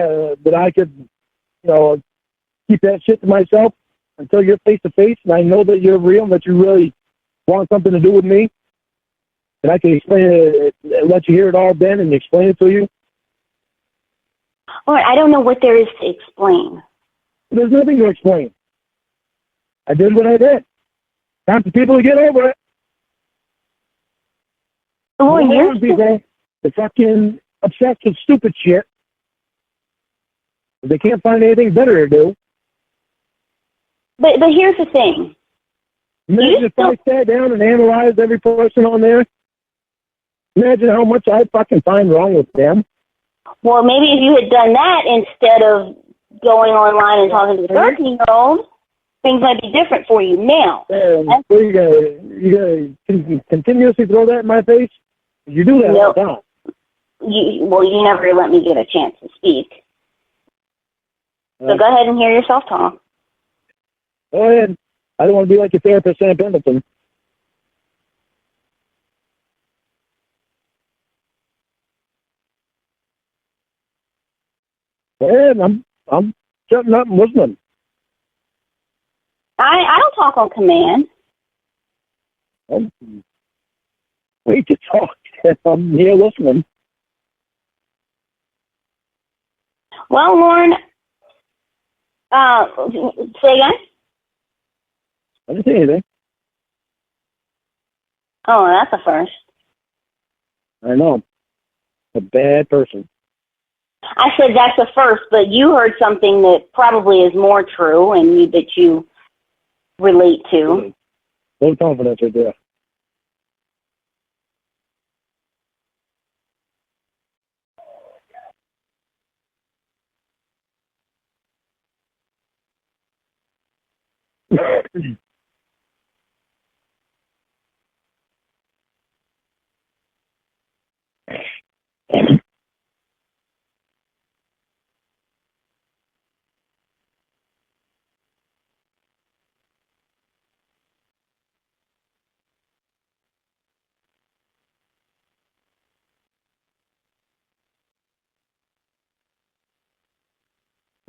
I could, keep that shit to myself until you're face-to-face and I know that you're real and that you really want something to do with me? And I can explain it, let you hear it all then and explain it to you? All right, I don't know what there is to explain. There's nothing to explain. I did what I did. Time for people to get over it. Well, you're people, they're fucking obsessed with stupid shit. They can't find anything better to do. But here's the thing. Imagine if I sat down and analyzed every person on there. Imagine how much I'd fucking find wrong with them. Well, maybe if you had done that instead of going online and talking to the 13-year-old, things might be different for you now. So you gotta continuously throw that in my face? You do that all the time. You never let me get a chance to speak. So go ahead and hear yourself talk. Go ahead. I don't want to be like your therapist, Sam Pendleton. Go ahead. I'm shutting up and listening. I don't talk on command. Wait to talk. I'm here listening. Well, Lorne, say again? I didn't say anything. Oh, that's a first. I know. A bad person. I said that's a first, but you heard something that probably is more true and that you relate to. No confidence right there.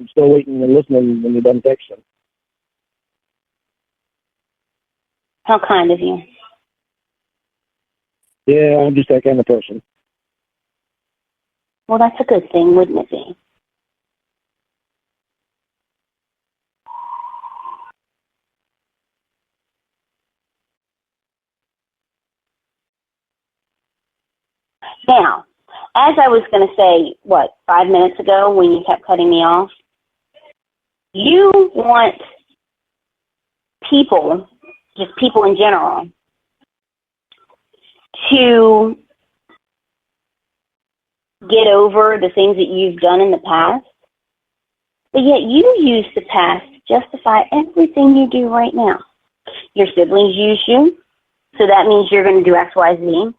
I'm still waiting and listening when you're done texting. How kind of you. Yeah, I'm just that kind of person. Well, that's a good thing, wouldn't it be? Now, as I was going to say, 5 minutes ago when you kept cutting me off, you want people, just people in general, to get over the things that you've done in the past, but yet you use the past to justify everything you do right now. Your siblings use you, so that means you're going to do X, Y, Z.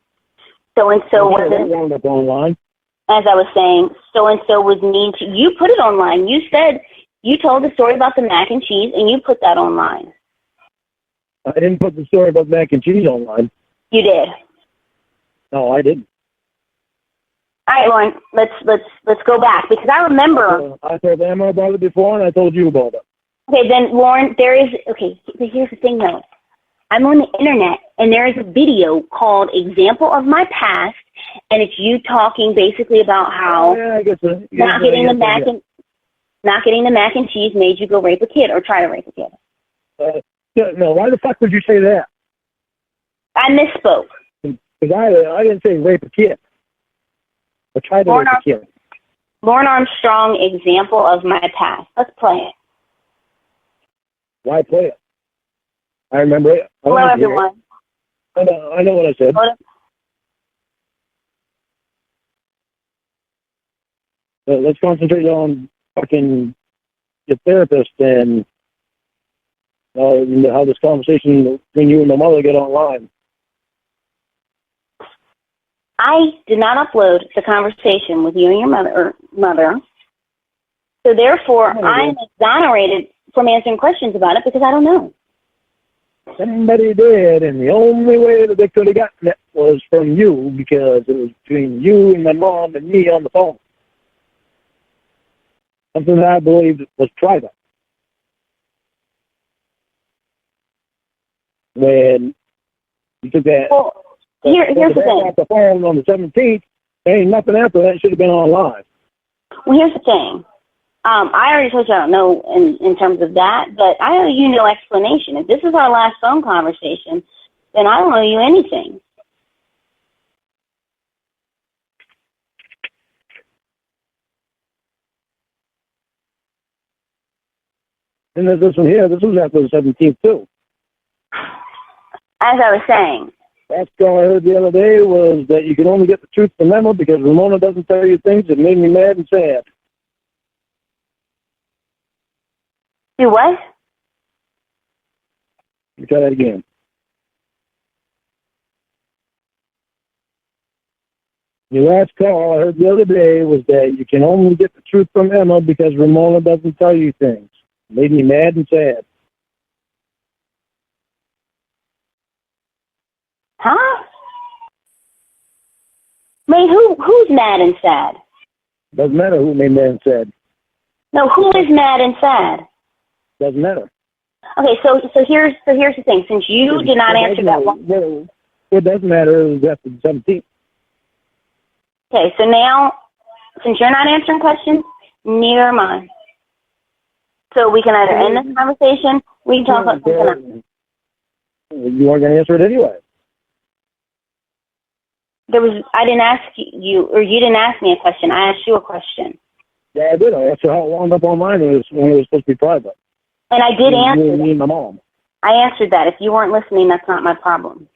So-and-so wasn't, up online. as I was saying, so-and-so was mean to you. Put it online. You said, you told the story about the mac and cheese, and you put that online. I didn't put the story about mac and cheese online. You did. No, I didn't. All right, Lorne, let's go back, because I remember. I told Emma about it before, and I told you about it. Okay, then, Lorne, here's the thing, though. I'm on the internet, and there is a video called Example of My Past, and it's you talking basically about how not getting the mac and cheese made you go rape a kid or try to rape a kid. No, why the fuck would you say that? I misspoke. Because I didn't say rape a kid. I tried to rape a kid. Lorne Armstrong, Example of My Past. Let's play it. Why play it? I remember it. Hello, everyone. I know what I said. Let's concentrate on fucking your therapist and how this conversation between you and my mother get online. I did not upload the conversation with you and your mother. So therefore, I'm exonerated from answering questions about it because I don't know. Somebody did, and the only way that they could have gotten it was from you, because it was between you and my mom and me on the phone. Something that I believed was private. When you took that, here's the thing. Off the phone on the 17th, there ain't nothing after that. It should have been online. Well, here's the thing. I already told you I don't know in terms of that, but I owe you no explanation. If this is our last phone conversation, then I don't owe you anything. And there's this one here. This was after the 17th, too. As I was saying. That's all I heard the other day was that you can only get the truth from Emma because Ramona doesn't tell you things that made me mad and sad. Do what? Let me try that again. Your last call I heard the other day was that you can only get the truth from Emma because Ramona doesn't tell you things. Made me mad and sad. Huh? Wait, who's mad and sad? Doesn't matter who made mad and sad. No, who is mad and sad? Doesn't matter. Okay, so here's the thing. Since you did not answer that one. What doesn't matter is after the 17th. Okay, so now, since you're not answering questions, neither am I. So we can either end this conversation, we can talk about something else. You aren't going to answer it anyway. I didn't ask you, or you didn't ask me a question. I asked you a question. Yeah, I did. I asked her how it wound up online when it was supposed to be private. And I did answer Me and my mom. I answered that. If you weren't listening, that's not my problem.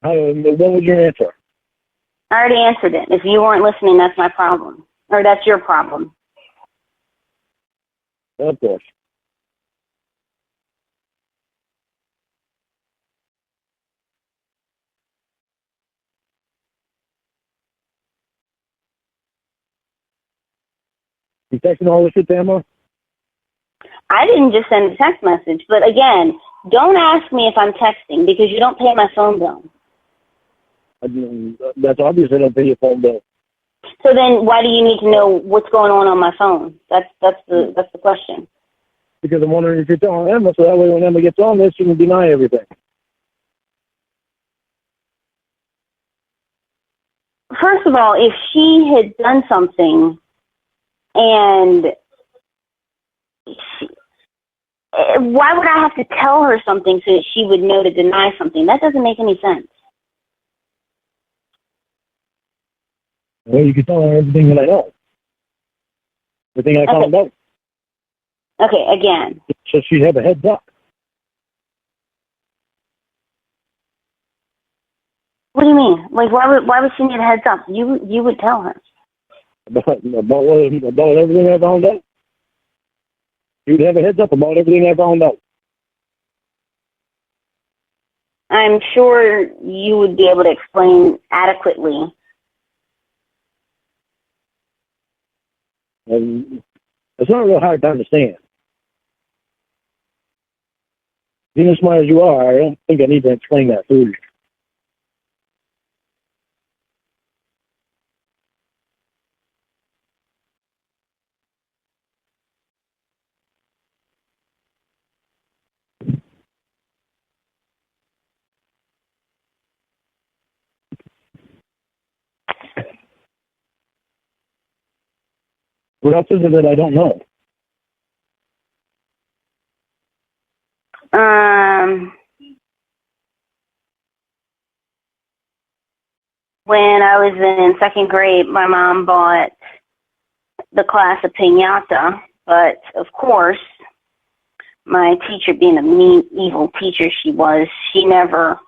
What was your answer? I already answered it. If you weren't listening, that's my problem. Or that's your problem. Of course. You texting all this shit to Emma? I didn't just send a text message. But again, don't ask me if I'm texting because you don't pay my phone bill. That's obvious I don't pay your phone bill. So then why do you need to know what's going on my phone? That's the question. Because I'm wondering if you're telling Emma, so that way when Emma gets on this, she can deny everything. First of all, if she had done something and why would I have to tell her something so that she would know to deny something? That doesn't make any sense. Well, you can tell her everything that I know. Everything I found out. Okay, again. So she'd have a heads up. What do you mean? Like, why would she need a heads up? You would tell her. About everything I found out. You'd have a heads up about everything I found out. I'm sure you would be able to explain adequately. And it's not a real hard to understand. Being as smart as you are, I don't think I need to explain that to you. What else is it that I don't know? When I was in second grade, my mom bought the class a piñata, but of course, my teacher, being a mean, evil teacher she was, she never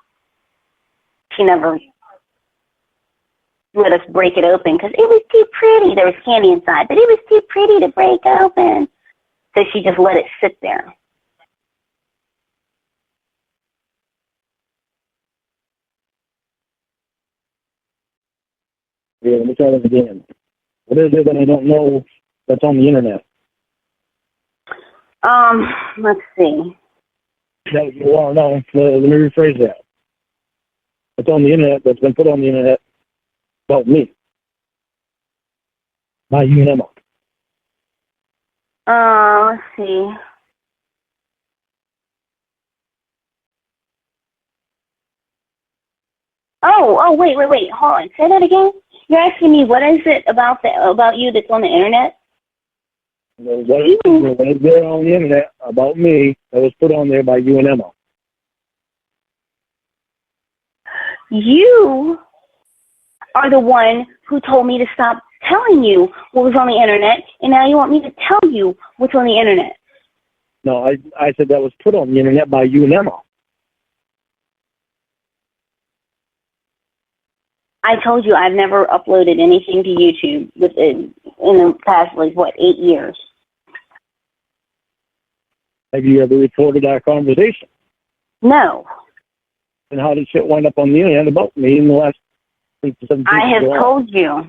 let us break it open because it was too pretty. There was candy inside, but it was too pretty to break open. So she just let it sit there. Yeah, let me try that again. What is it that I don't know that's on the internet? Let's see. Well, no, let me rephrase that. It's on the internet, that's been put on the internet about me. Not you and Emma. Let's see. Oh, wait. Hold on. Say that again. You're asking me what is it about you that's on the internet? What is there on the internet about me that was put on there by you and Emma? You are the one who told me to stop telling you what was on the internet, and now you want me to tell you what's on the internet. No, I said that was put on the internet by you and Emma. I told you I've never uploaded anything to YouTube in the past, 8 years. Have you ever recorded our conversation? No. And how did shit wind up on the internet about me in the last 17 I have told you.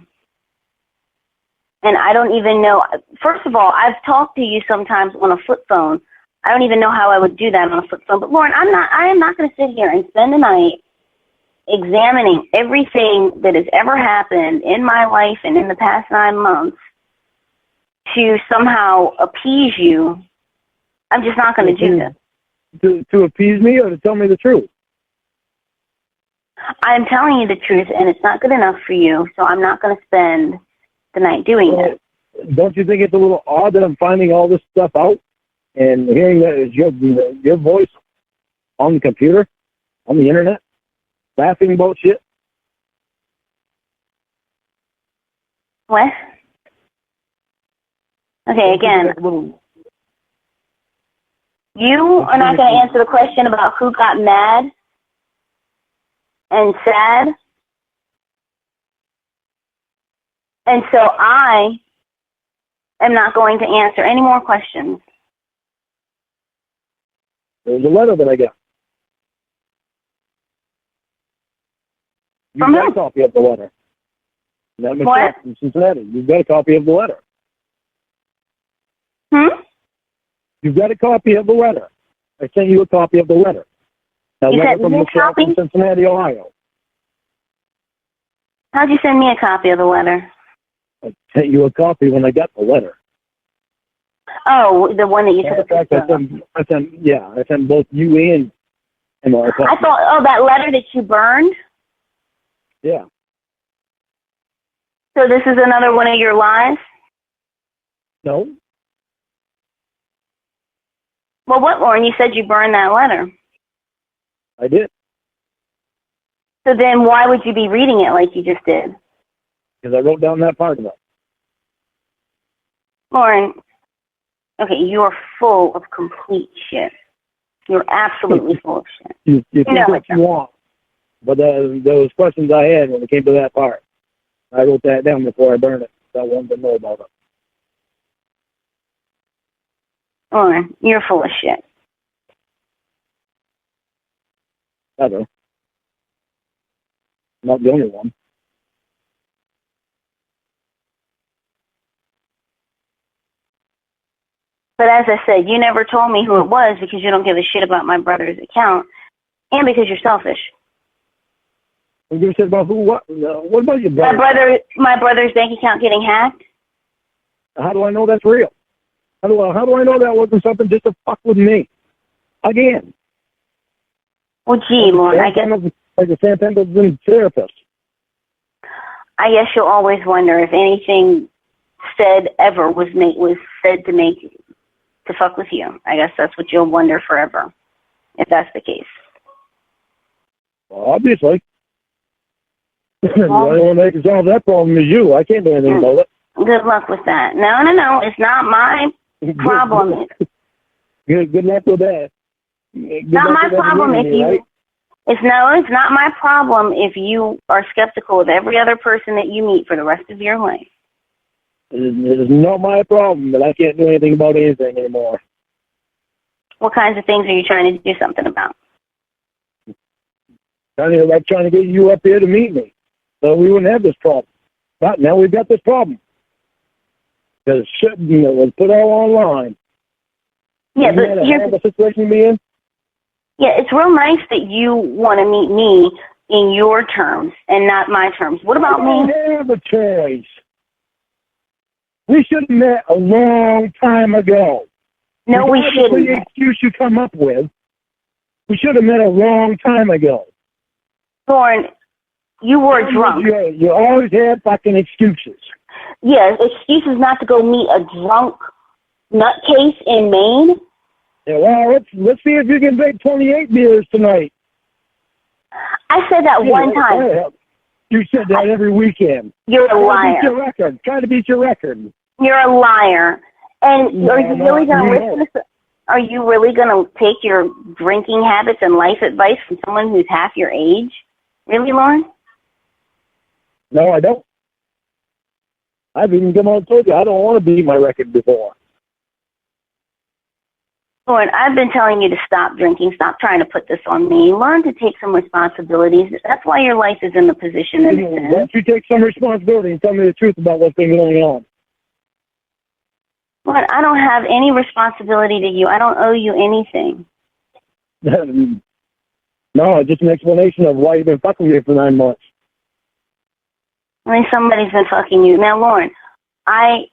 And I don't even know. First of all, I've talked to you sometimes on a flip phone. I don't even know how I would do that on a flip phone. But Lorne, I am not going to sit here and spend the night examining everything that has ever happened in my life and in the past 9 months to somehow appease you. I'm just not going to do that. To appease me or to tell me the truth? I'm telling you the truth, and it's not good enough for you, so I'm not going to spend the night doing that. Don't you think it's a little odd that I'm finding all this stuff out and hearing that it's your voice on the computer, on the internet, laughing about shit? What? Okay, again, you are not going to answer the question about who got mad and sad. And so I am not going to answer any more questions. There's a letter that I got. You've got a copy of the letter. That What? From Cincinnati. You've got a copy of the letter. You've got a copy of the letter. I sent you a copy of the letter. That You letter sent from me a copy? From Cincinnati, Ohio. How'd you send me a copy of the letter? I sent you a copy when I got the letter. Oh, the one that you took a In fact, picture of. I sent both you and Emma a copy. I thought, that letter that you burned? Yeah. So this is another one of your lies? No. Well, what, Lorne? You said you burned that letter. I did. So then why would you be reading it like you just did? Because I wrote down that part of it. Lorne, okay, you're full of complete shit. You're absolutely full of shit. You think what you want. But those questions I had when it came to that part, I wrote that down before I burned it. So I wanted to know about it. Lorne, you're full of shit. I know. I'm not the only one. But as I said, you never told me who it was because you don't give a shit about my brother's account and because you're selfish. You said about who? What? What about your brother? My brother's bank account getting hacked. How do I know that's real? How do I know that wasn't something just to fuck with me? Again. Well, gee, Lorne, I guess. Like a San Pendleton therapist. I guess you'll always wonder if anything said ever was said to fuck with you. I guess that's what you'll wonder forever, if that's the case. Well, obviously. The only one that can solve that problem is you. I can't do anything about it. Good luck with that. No. It's not my problem. Good luck with that. Not my problem if you... Right? It's not my problem if you are skeptical of every other person that you meet for the rest of your life. It is not my problem that I can't do anything about anything anymore. What kinds of things are you trying to do something about? Trying to get you up here to meet me, so we wouldn't have this problem. But now we've got this problem because shit was put all online. Yeah, but here's the situation we in. Yeah, it's real nice that you want to meet me in your terms and not my terms. What about me? I don't have a choice. We should have met a long time ago. No, we shouldn't. The excuse you come up with, we should have met a long time ago. Lorne, You were drunk. You always had fucking excuses. Yeah, excuses not to go meet a drunk nutcase in Maine. Yeah, well, let's see if you can make 28 beers tonight. I said that one time. You said that every weekend. You're a liar. Try to beat your record. You're a liar. And are you really going to listen to? Are you really going to take your drinking habits and life advice from someone who's half your age? Really, Lorne? No, I don't. I've even come out and told you I don't want to beat my record before. Lorne, I've been telling you to stop drinking, stop trying to put this on me. Learn to take some responsibilities. That's why your life is in the position that it's in. Why don't you take some responsibility and tell me the truth about what's been going on? Lorne, I don't have any responsibility to you. I don't owe you anything. No, just an explanation of why you've been fucking with you for 9 months. I mean, somebody's been fucking you. Now, Lorne, I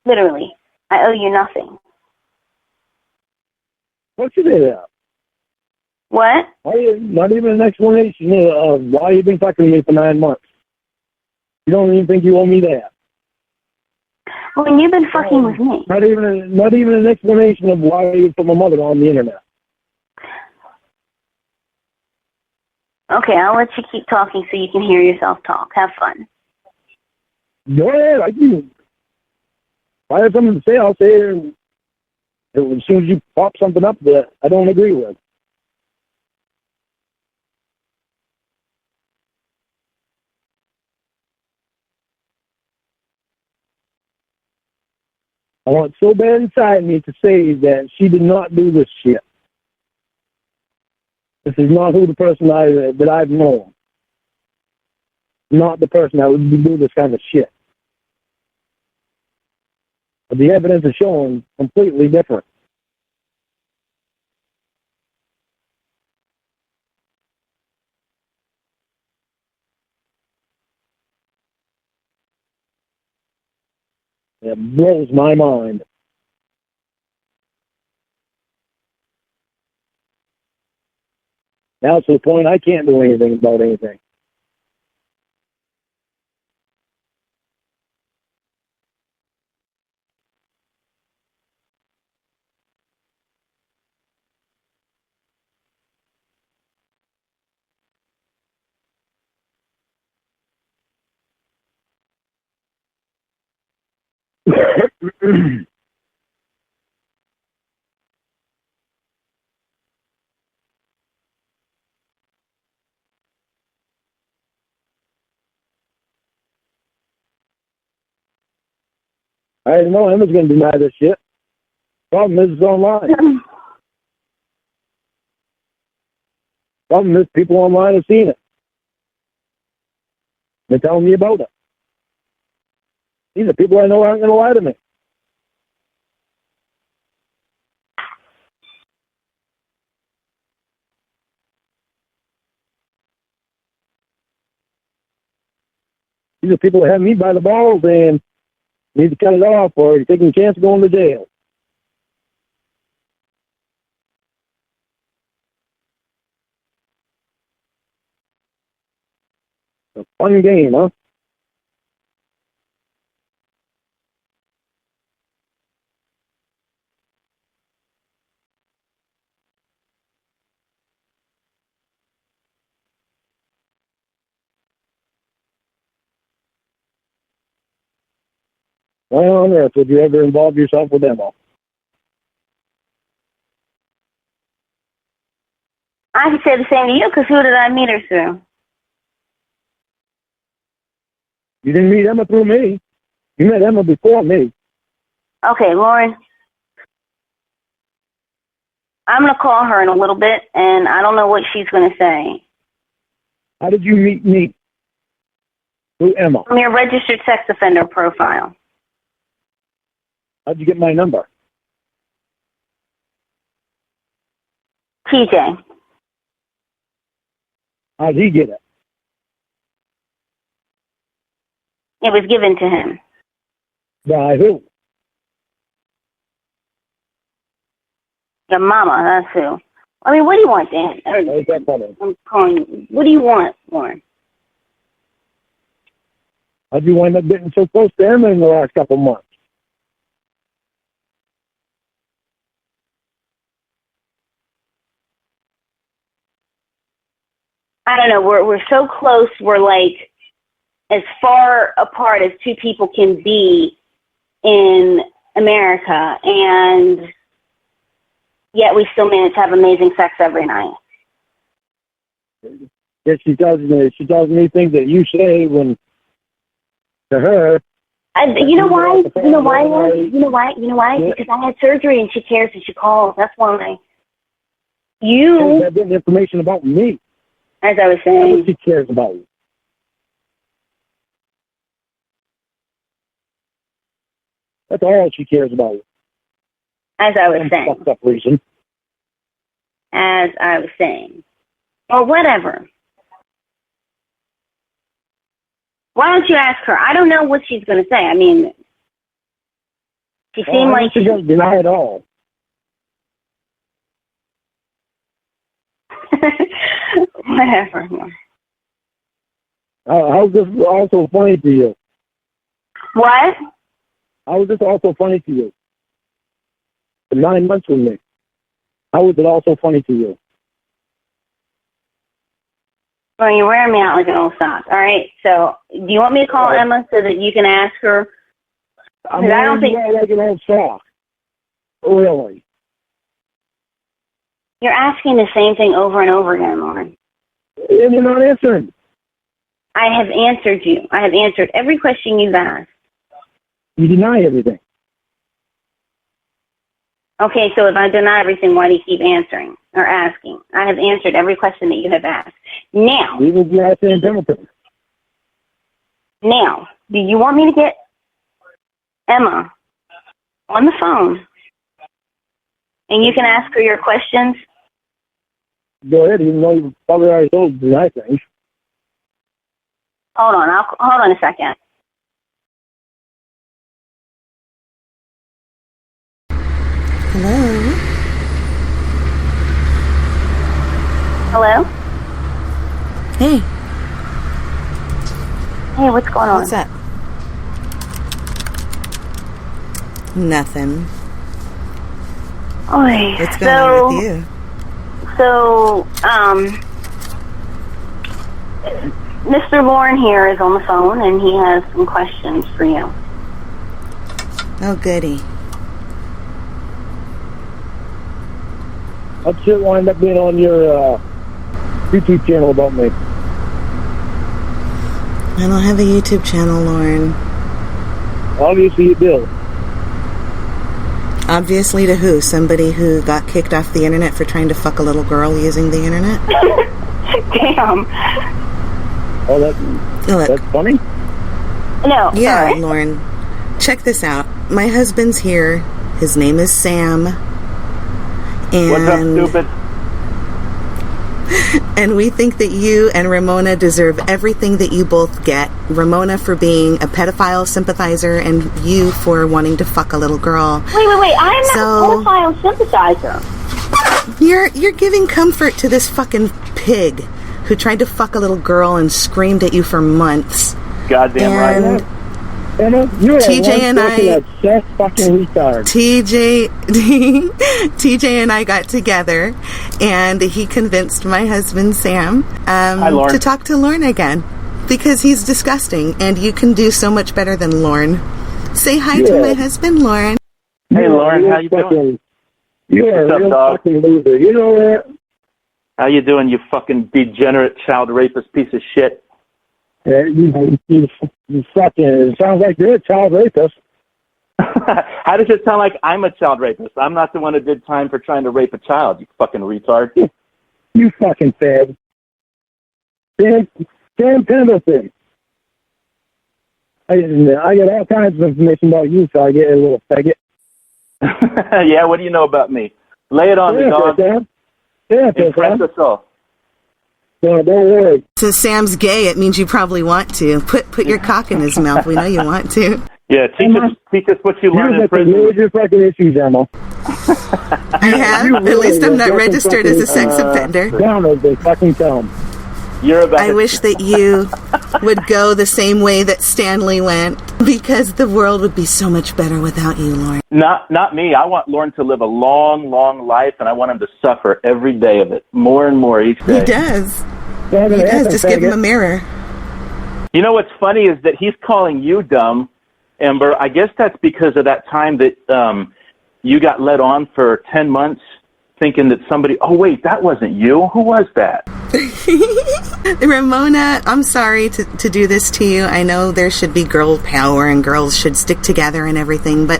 owe you nothing. What you did that? What? Not even an explanation of why you've been fucking with me for 9 months. You don't even think you owe me that. Well, you've been fucking with me. Not even an explanation of why you put my mother on the internet. Okay, I'll let you keep talking so you can hear yourself talk. Have fun. Go ahead. If I have something to say, I'll say it. As soon as you pop something up that I don't agree with. I want so bad inside me to say that she did not do this shit. This is not who the person that I've known. Not the person that would do this kind of shit. But the evidence is showing completely different. It blows my mind. Now it's to the point I can't do anything about anything. I didn't know Emma's going to deny this shit. Problem is, it's online. Problem is, people online have seen it. They're telling me about it. These are people I know aren't going to lie to me. These are people that have me by the balls and need to cut it off, or you're taking a chance of going to jail. A fun game, huh? Why on earth would you ever involve yourself with them all? I can say the same to you, because who did I meet her through? You didn't meet Emma through me. You met Emma before me. Okay, Lorne. I'm going to call her in a little bit, and I don't know what she's going to say. How did you meet me? Through Emma. From your registered sex offender profile. How'd you get my number? TJ. How'd he get it? It was given to him. By who? Your mama, that's who. I mean, what do you want, Dan? Where's that brother? I'm calling you. What do you want, Lorne? How'd you wind up getting so close to Emma in the last couple months? I don't know. We're so close. We're like as far apart as two people can be in America, and yet we still manage to have amazing sex every night. Yeah, she tells me things that you say when to her. You know why? You know why? You know why? You know why? Yeah. Because I had surgery and she cares and she calls. That's why. You have getting information about me. As I was saying, she cares about you. That's all she cares about you. As I was saying. Fucked up reason. As I was saying. Or whatever. Why don't you ask her? I don't know what she's going to say. I mean, she seemed like she doesn't deny it all. Whatever. How's this also funny to you? What? How is this also funny to you? For 9 months with me. How is it also funny to you? Well, you're wearing me out like an old sock. All right. So, do you want me to call Emma so that you can ask her? I don't think like an old sock. Really? You're asking the same thing over and over again, Lorne. And you're not answering. I have answered you. I have answered every question you've asked. You deny everything. Okay, so if I deny everything, why do you keep answering or asking? I have answered every question that you have asked. Now, even if you're asking Hamilton. Now, do you want me to get Emma on the phone and you can ask her your questions? Go ahead, even though you probably already told deny things. Hold on, hold on a second. Hello? Hello? Hey. Hey, what's going on? What's up? Nothing. Oy, what's going on with you? So, Mr. Lorne here is on the phone and he has some questions for you. Oh, goody. What shit wind up being on your YouTube channel about me? I don't have a YouTube channel, Lorne. Obviously you do. Obviously to who? Somebody who got kicked off the internet for trying to fuck a little girl using the internet? Damn. Oh, that's funny? No. Yeah, sorry. Lorne. Check this out. My husband's here. His name is Sam. And what's up, stupid? And we think that you and Ramona deserve everything that you both get. Ramona for being a pedophile sympathizer and you for wanting to fuck a little girl. Wait. I'm not a pedophile sympathizer. You're giving comfort to this fucking pig who tried to fuck a little girl and screamed at you for months. Goddamn right. Emma, you're TJ and I fucking retard. TJ and I got together, and he convinced my husband Sam to talk to Lorne again because he's disgusting, and you can do so much better than Lorne. Say hi to my husband, Lorne. Hey, Lorne, how you doing? You're a real fucking loser. You know that? How you doing, you fucking degenerate child rapist piece of shit? Yeah, you fucking, it sounds like you're a child rapist. How does it sound like I'm a child rapist? I'm not the one who did time for trying to rape a child, you fucking retard. You fucking fag. Sam Pendleton. I get all kinds of information about you, so I get a little faggot. Yeah, what do you know about me? Lay it on me, dog. Impress us all. No, don't worry. Since Sam's gay, it means you probably want to. Put your cock in his mouth. We know you want to. Yeah, teach us what you learned in prison. Major fucking issues, Emma. I have? At least I'm not registered as a sex offender. Down as they fucking tell them. I wish that you would go the same way that Stanley went, because the world would be so much better without you, Lorne. Not me. I want Lorne to live a long, long life, and I want him to suffer every day of it, more and more each day. He does. He does. Just give him a mirror. You know what's funny is that he's calling you dumb, Ember. I guess that's because of that time that you got led on for 10 months thinking that somebody, oh, wait, that wasn't you. Who was that? Ramona, I'm sorry to do this to you. I know there should be girl power and girls should stick together and everything, but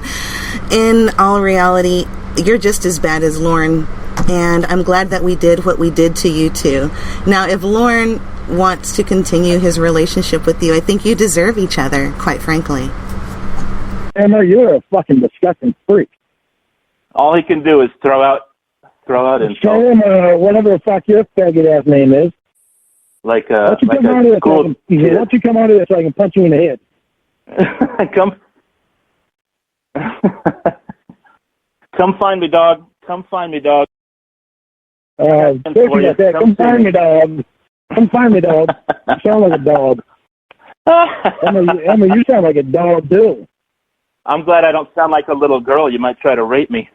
in all reality, you're just as bad as Lorne, and I'm glad that we did what we did to you two. Now, if Lorne wants to continue his relationship with you, I think you deserve each other, quite frankly. Emma, you're a fucking disgusting freak. All he can do is throw out insults. Show him whatever the fuck your faggot ass name is. Like why don't you come out of this so I can punch you in the head? Come find me, dog. Come find me, dog. Come find me, dog. Come find me, dog. You sound like a dog. Emma, you sound like a dog, too. I'm glad I don't sound like a little girl. You might try to rape me.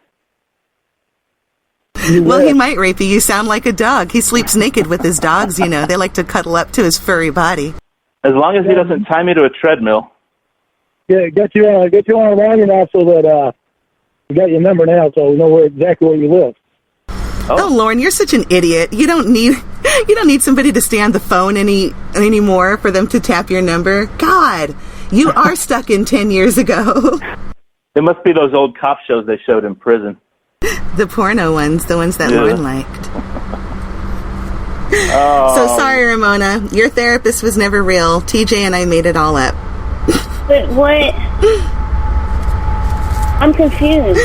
Well, he might rape you. You sound like a dog. He sleeps naked with his dogs, you know. They like to cuddle up to his furry body. As long as he doesn't tie me to a treadmill. Yeah, get you on a line now so that we got your number now so we know exactly where you live. Oh, Lorne, you're such an idiot. You don't need somebody to stay on the phone anymore for them to tap your number. God, you are stuck in 10 years ago. It must be those old cop shows they showed in prison. The porno ones, the ones that Lorne liked. Oh. So sorry, Ramona. Your therapist was never real. TJ and I made it all up. But what? I'm confused.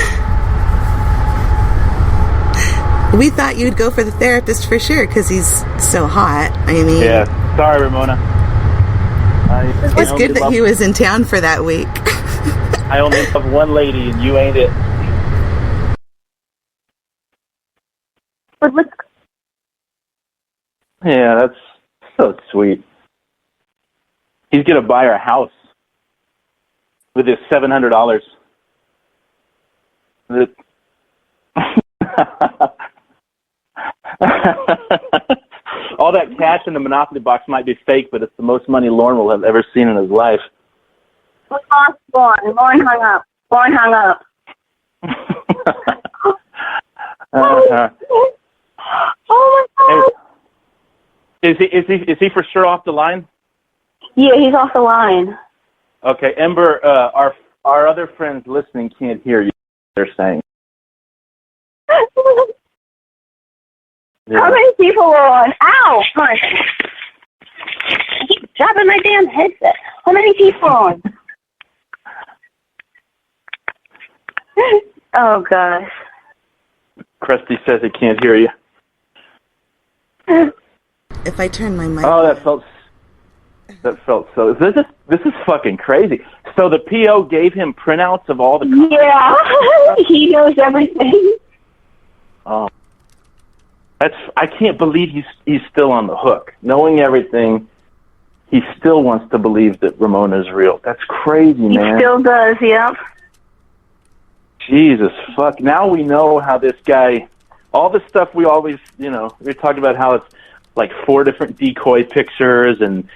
We thought you'd go for the therapist for sure because he's so hot. I mean... Yeah, sorry, Ramona. It's good that he was in town for that week. I only love one lady and you ain't it. Yeah, that's so sweet. He's going to buy our house with his $700. All that cash in the Monopoly box might be fake, but it's the most money Lorne will have ever seen in his life. We lost Lorne. Lorne hung up. Lorne hung up. Oh my God! Is he for sure off the line? Yeah, he's off the line. Okay, Ember, our other friends listening can't hear you. They're saying. Yeah. How many people are on? Ow! Punch. I keep dropping my damn headset. How many people are on? Oh gosh. Krusty says he can't hear you. If I turn my mic... Oh, that felt so... This is fucking crazy. So the PO gave him printouts of all the... Yeah, he knows everything. Oh. I can't believe he's still on the hook. Knowing everything, he still wants to believe that Ramona's real. That's crazy, man. He still does, yep. Jesus, fuck. Now we know how this guy... All the stuff we always, we talked about how it's like 4 different decoy pictures, and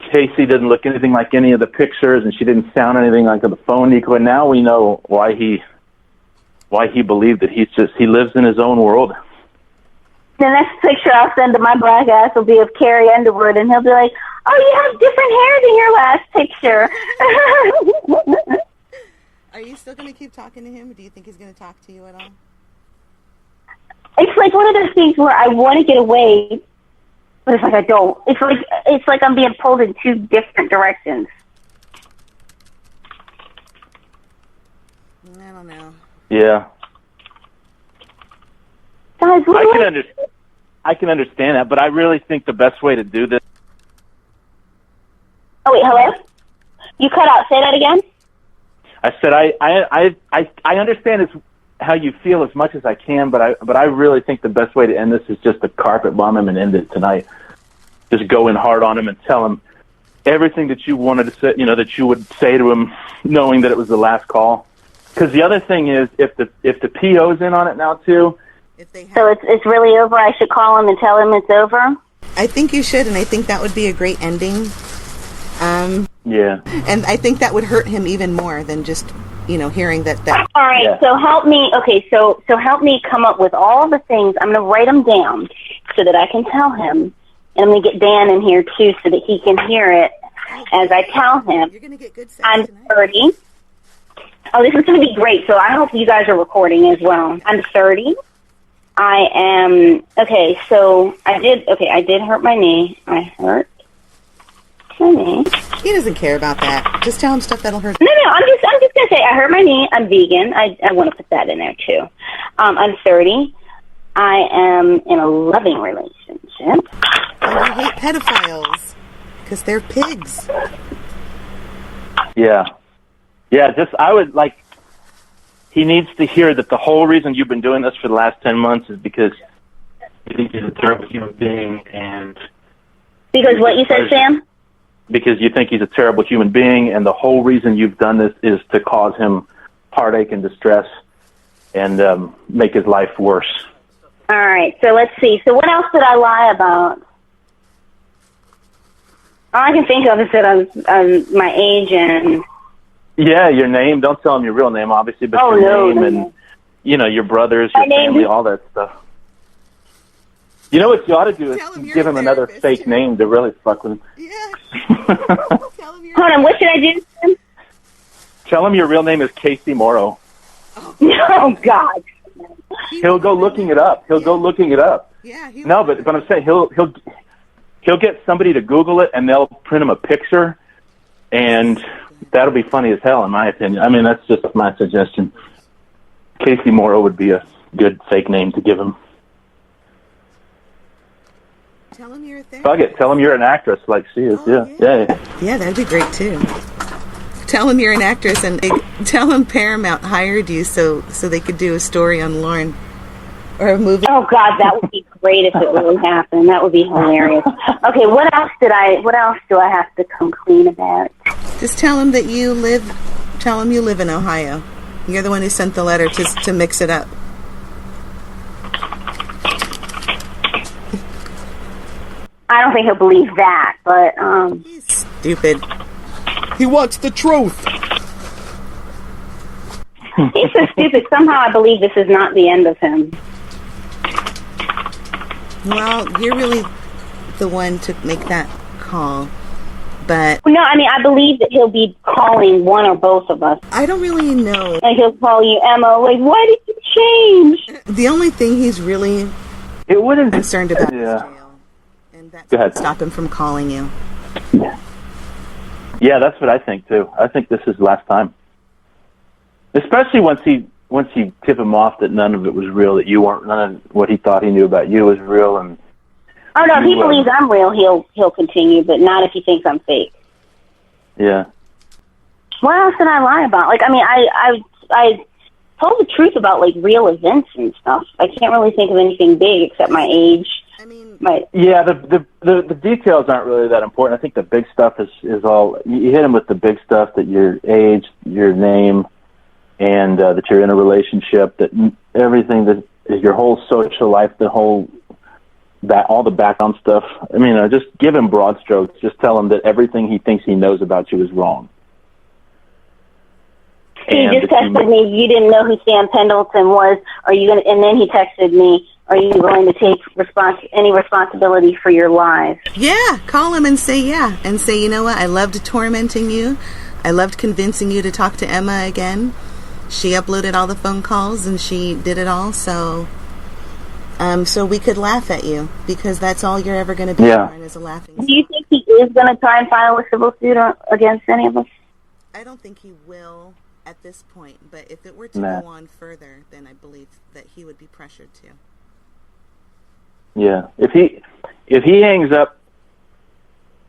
Casey didn't look anything like any of the pictures, and she didn't sound anything like the phone decoy. Now we know why he believed that he lives in his own world. The next picture I'll send to my black ass will be of Carrie Underwood, and he'll be like, "Oh, you have different hair than your last picture." Are you still going to keep talking to him, or do you think he's going to talk to you at all? It's like one of those things where I want to get away, but it's like I don't. It's like I'm being pulled in 2 different directions. I don't know. Yeah. Guys, I can understand that, but I really think the best way to do this... Oh, wait, hello? You cut out. Say that again? I said I understand how you feel as much as I can, but I really think the best way to end this is just to carpet bomb him and end it tonight. just go in hard on him and tell him everything that you wanted to say, that you would say to him, knowing that it was the last call. Because the other thing is, if the PO's in on it now too. So it's really over. I should call him and tell him it's over. I think you should, and I think that would be a great ending. Yeah. And I think that would hurt him even more than just, hearing that. All right, Yeah. so help me. Okay, so help me come up with all the things. I'm going to write them down so that I can tell him. And I'm going to get Dan in here, too, so that he can hear it as I tell him. You're going to get good sex I'm tonight. 30. Oh, this is going to be great, so I hope you guys are recording as well. I'm 30. I am, so I did hurt my knee. I hurt my knee. He doesn't care about that. Just tell him stuff that'll hurt. No, I'm just going to say I hurt my knee. I'm vegan. I want to put that in there, too. I'm 30. I am in a loving relationship. And I hate pedophiles because they're pigs. Yeah. Yeah, I would he needs to hear that the whole reason you've been doing this for the last 10 months is because you think he's a terrible human being and... Because what you said, Sam? Because you think he's a terrible human being, and the whole reason you've done this is to cause him heartache and distress and make his life worse. All right, so let's see. So what else did I lie about? All I can think of is that I'm my age and... Yeah, your name. Don't tell him your real name, obviously, but your name and, your brothers, your family, all that stuff. You know what you ought to do is give him another fake name to really fuck with him. Yeah. Hold on, what should I do? Sam? Tell him your real name is Casey Morrow. Oh, God. He'll go looking it up. Yeah. No, but I'm saying he'll get somebody to Google it, and they'll print him a picture, and that'll be funny as hell, in my opinion. I mean, that's just my suggestion. Casey Morrow would be a good fake name to give him. Tell him you're a therapist. Fuck it. Tell him you're an actress like she is. Oh, Yeah, Yeah, that'd be great, too. Tell him you're an actress, and tell him Paramount hired you so they could do a story on Lorne. Or a movie. Oh, God, that would be great if it really happened. That would be hilarious. Okay, what else do I have to come clean about? Just tell him that you live in Ohio. You're the one who sent the letter to mix it up. I don't think he'll believe that, but, He's stupid. He wants the truth. he's so stupid. Somehow I believe this is not the end of him. Well, you're really the one to make that call. But No, I mean, I believe that he'll be calling one or both of us. I don't really know. Like, he'll call you, Emma, like, why did you change? The only thing he's really It wouldn't. concerned about is Yeah. jail. And that's Go ahead. stop him from calling you. Yeah, that's what I think too. I think this is the last time. Especially once you tip him off that none of it was real, that you weren't, none of what he thought he knew about you was real, and Oh, no, if he believes I'm real, he'll continue, but not if he thinks I'm fake. yeah. What else did I lie about? Like, I mean, I told the truth about, like, real events and stuff. I can't really think of anything big except my age. I mean, Yeah, the details aren't really that important. I think the big stuff is all, you hit him with the big stuff, that your age, your name, and that you're in a relationship, that everything that is your whole social life, all the background stuff. I mean, just give him broad strokes. Just tell him that everything he thinks he knows about you is wrong. He just texted me, you didn't know who Sam Pendleton was, and then he texted me, are you going to take any responsibility for your lives? yeah, call him and say yeah. And say, you know what, I loved tormenting you. I loved convincing you to talk to Emma again. She uploaded all the phone calls and she did it all, so we could laugh at you, because that's all you're ever going to be, Yeah. is a laughing Do you think he is going to try and file a civil suit against any of us? I don't think he will at this point, but if it were to Nah. go on further, then I believe that he would be pressured to. Yeah. If he hangs up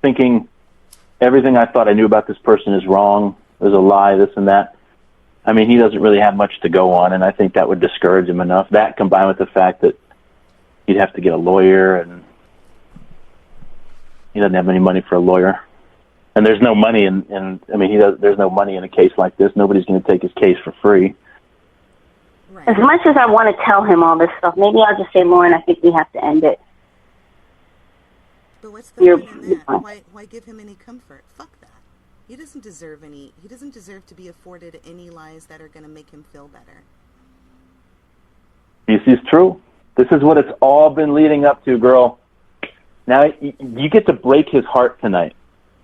thinking everything I thought I knew about this person is wrong, there's a lie, this and that, I mean, he doesn't really have much to go on, and I think that would discourage him enough. That, combined with the fact that he'd have to get a lawyer, and He doesn't have any money for a lawyer. And there's no money there's no money in a case like this. Nobody's going to take his case for free. Right. As much as I want to tell him all this stuff, maybe I'll just say, Lorne, I think we have to end it. But what's the point in that? Why give him any comfort? Fuck that. He doesn't deserve to be afforded any lies that are going to make him feel better. This is true. This is what it's all been leading up to, girl. Now you get to break his heart tonight.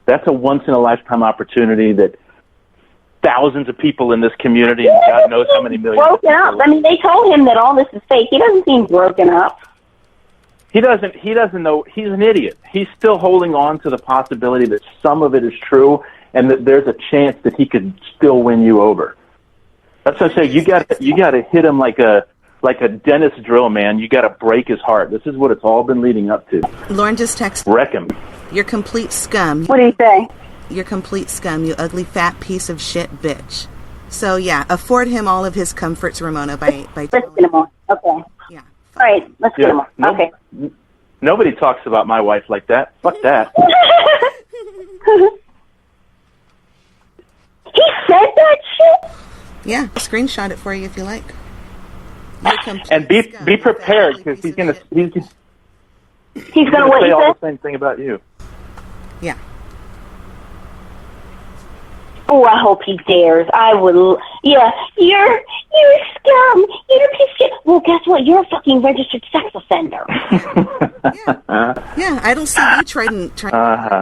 That's a once-in-a-lifetime opportunity that thousands of people in this community, and God knows how many millions. Broken up. I mean, they told him that all this is fake. He doesn't seem broken up. He doesn't know. He's an idiot. He's still holding on to the possibility that some of it is true, and that there's a chance that he could still win you over. That's what I say. You got to hit him like a dentist drill, man. You got to break his heart. This is what it's all been leading up to. Lorne just texted. Wreck him. You're complete scum. What do you say? You're complete scum, you ugly fat piece of shit bitch. So yeah, afford him all of his comforts, Ramona, by let's get him on. Okay. Yeah. All right, let's get him on. Okay. Nobody talks about my wife like that. Fuck that. He said that shit? Yeah, I'll screenshot it for you if you like. And be prepared, because he's gonna what say you all said? the same thing about you. Yeah. Oh, I hope he dares. I would. Yeah, you're a scum. You're a piece of shit. Well, guess what? You're a fucking registered sex offender. Yeah, I don't see you trying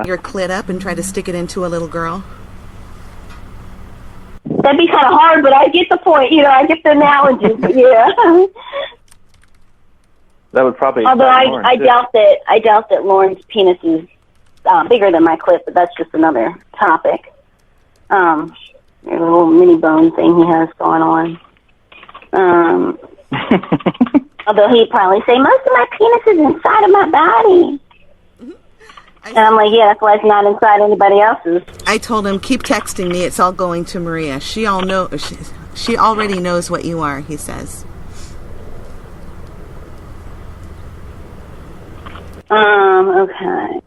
your clit up and try to stick it into a little girl. That'd be kind of hard, but I get the point. I get the analogy. Yeah. That would probably. Although I doubt that Lorne's penis is bigger than my clit, but that's just another topic. There's a little mini bone thing he has going on. Although he'd probably say, most of my penis is inside of my body. And I'm like, yeah, that's why it's not inside anybody else's. I told him, keep texting me. It's all going to Maria. She already knows what you are, he says. Okay.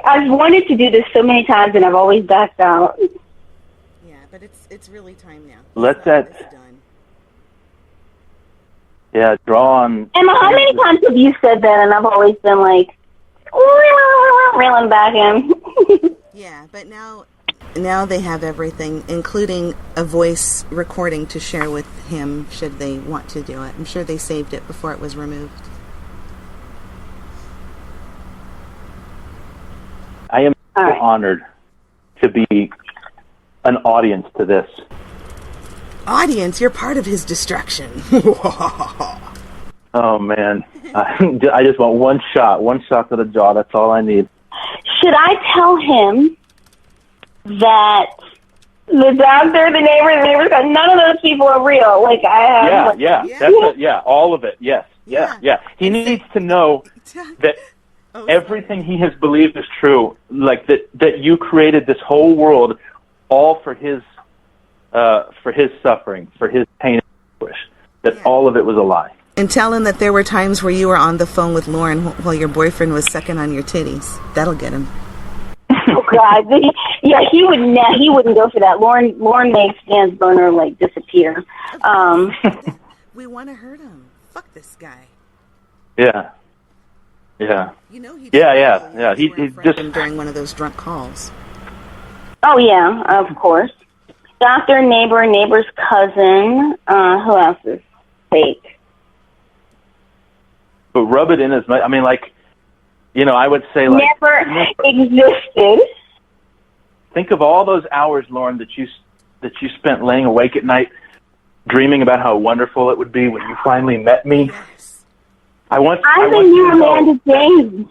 I've wanted to do this so many times, and I've always backed out. Yeah, but it's really time now. Let that. Done. Yeah, draw on. Emma, how many times have you said that, and I've always been like, reeling back in? Yeah, but now they have everything, including a voice recording to share with him should they want to do it. I'm sure they saved it before it was removed. I am honored to be an audience to this. Audience, you're part of his destruction. Oh, man. I just want one shot to the jaw. That's all I need. Should I tell him that the doctor, the neighbors, none of those people are real? Like I have. Yeah, all of it. Yes. He needs to know that everything he has believed is true. Like that you created this whole world all for his suffering, for his pain and anguish. That all of it was a lie. And tell him that there were times where you were on the phone with Lorne while your boyfriend was sucking on your titties. That'll get him. Oh God! Yeah, he wouldn't go for that. Lorne makes Dan's boner disappear. We want to hurt him. Fuck this guy. Yeah. You know he. Yeah. He just during one of those drunk calls. Oh yeah, of course. Doctor, neighbor's cousin. Who else is fake? But rub it in as much. I mean, I would say never existed. Think of all those hours, Lorne, that you spent laying awake at night, dreaming about how wonderful it would be when you finally met me. Yes. I'm the new Amanda James.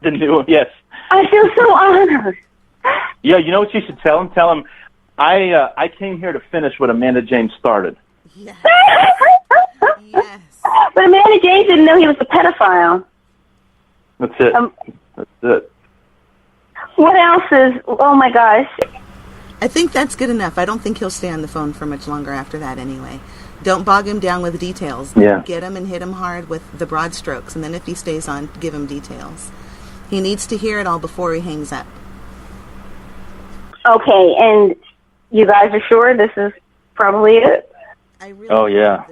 The new, yes. I feel so honored. Yeah, you know what you should tell him? Tell him, I came here to finish what Amanda James started. Yes. But Amanda James didn't know he was a pedophile. That's it. That's it. What else is... Oh, my gosh. I think that's good enough. I don't think he'll stay on the phone for much longer after that anyway. Don't bog him down with details. Yeah. Get him and hit him hard with the broad strokes, and then if he stays on, give him details. He needs to hear it all before he hangs up. Okay, and you guys are sure this is probably it? Oh, yeah.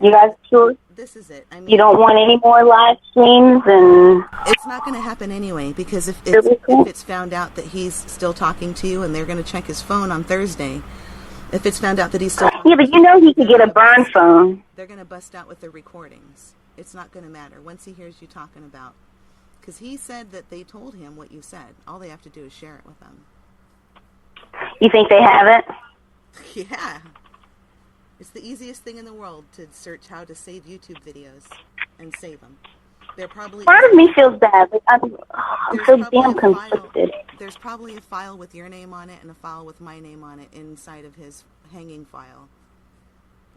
You guys are sure? This is it. I mean, you don't want any more live streams? And it's not going to happen anyway, because if it's found out that he's still talking to you, and they're going to check his phone on Thursday, if it's found out that he's still talking yeah, but you know he could get a burn phone. They're going to bust out with the recordings. It's not going to matter once he hears you talking about, because he said that they told him what you said. All they have to do is share it with them. You think they have it? Yeah. It's the easiest thing in the world to search how to save YouTube videos and save them. They're probably... Part of me feels bad. Like I'm so damn conflicted. There's probably a file with your name on it and a file with my name on it inside of his hanging file.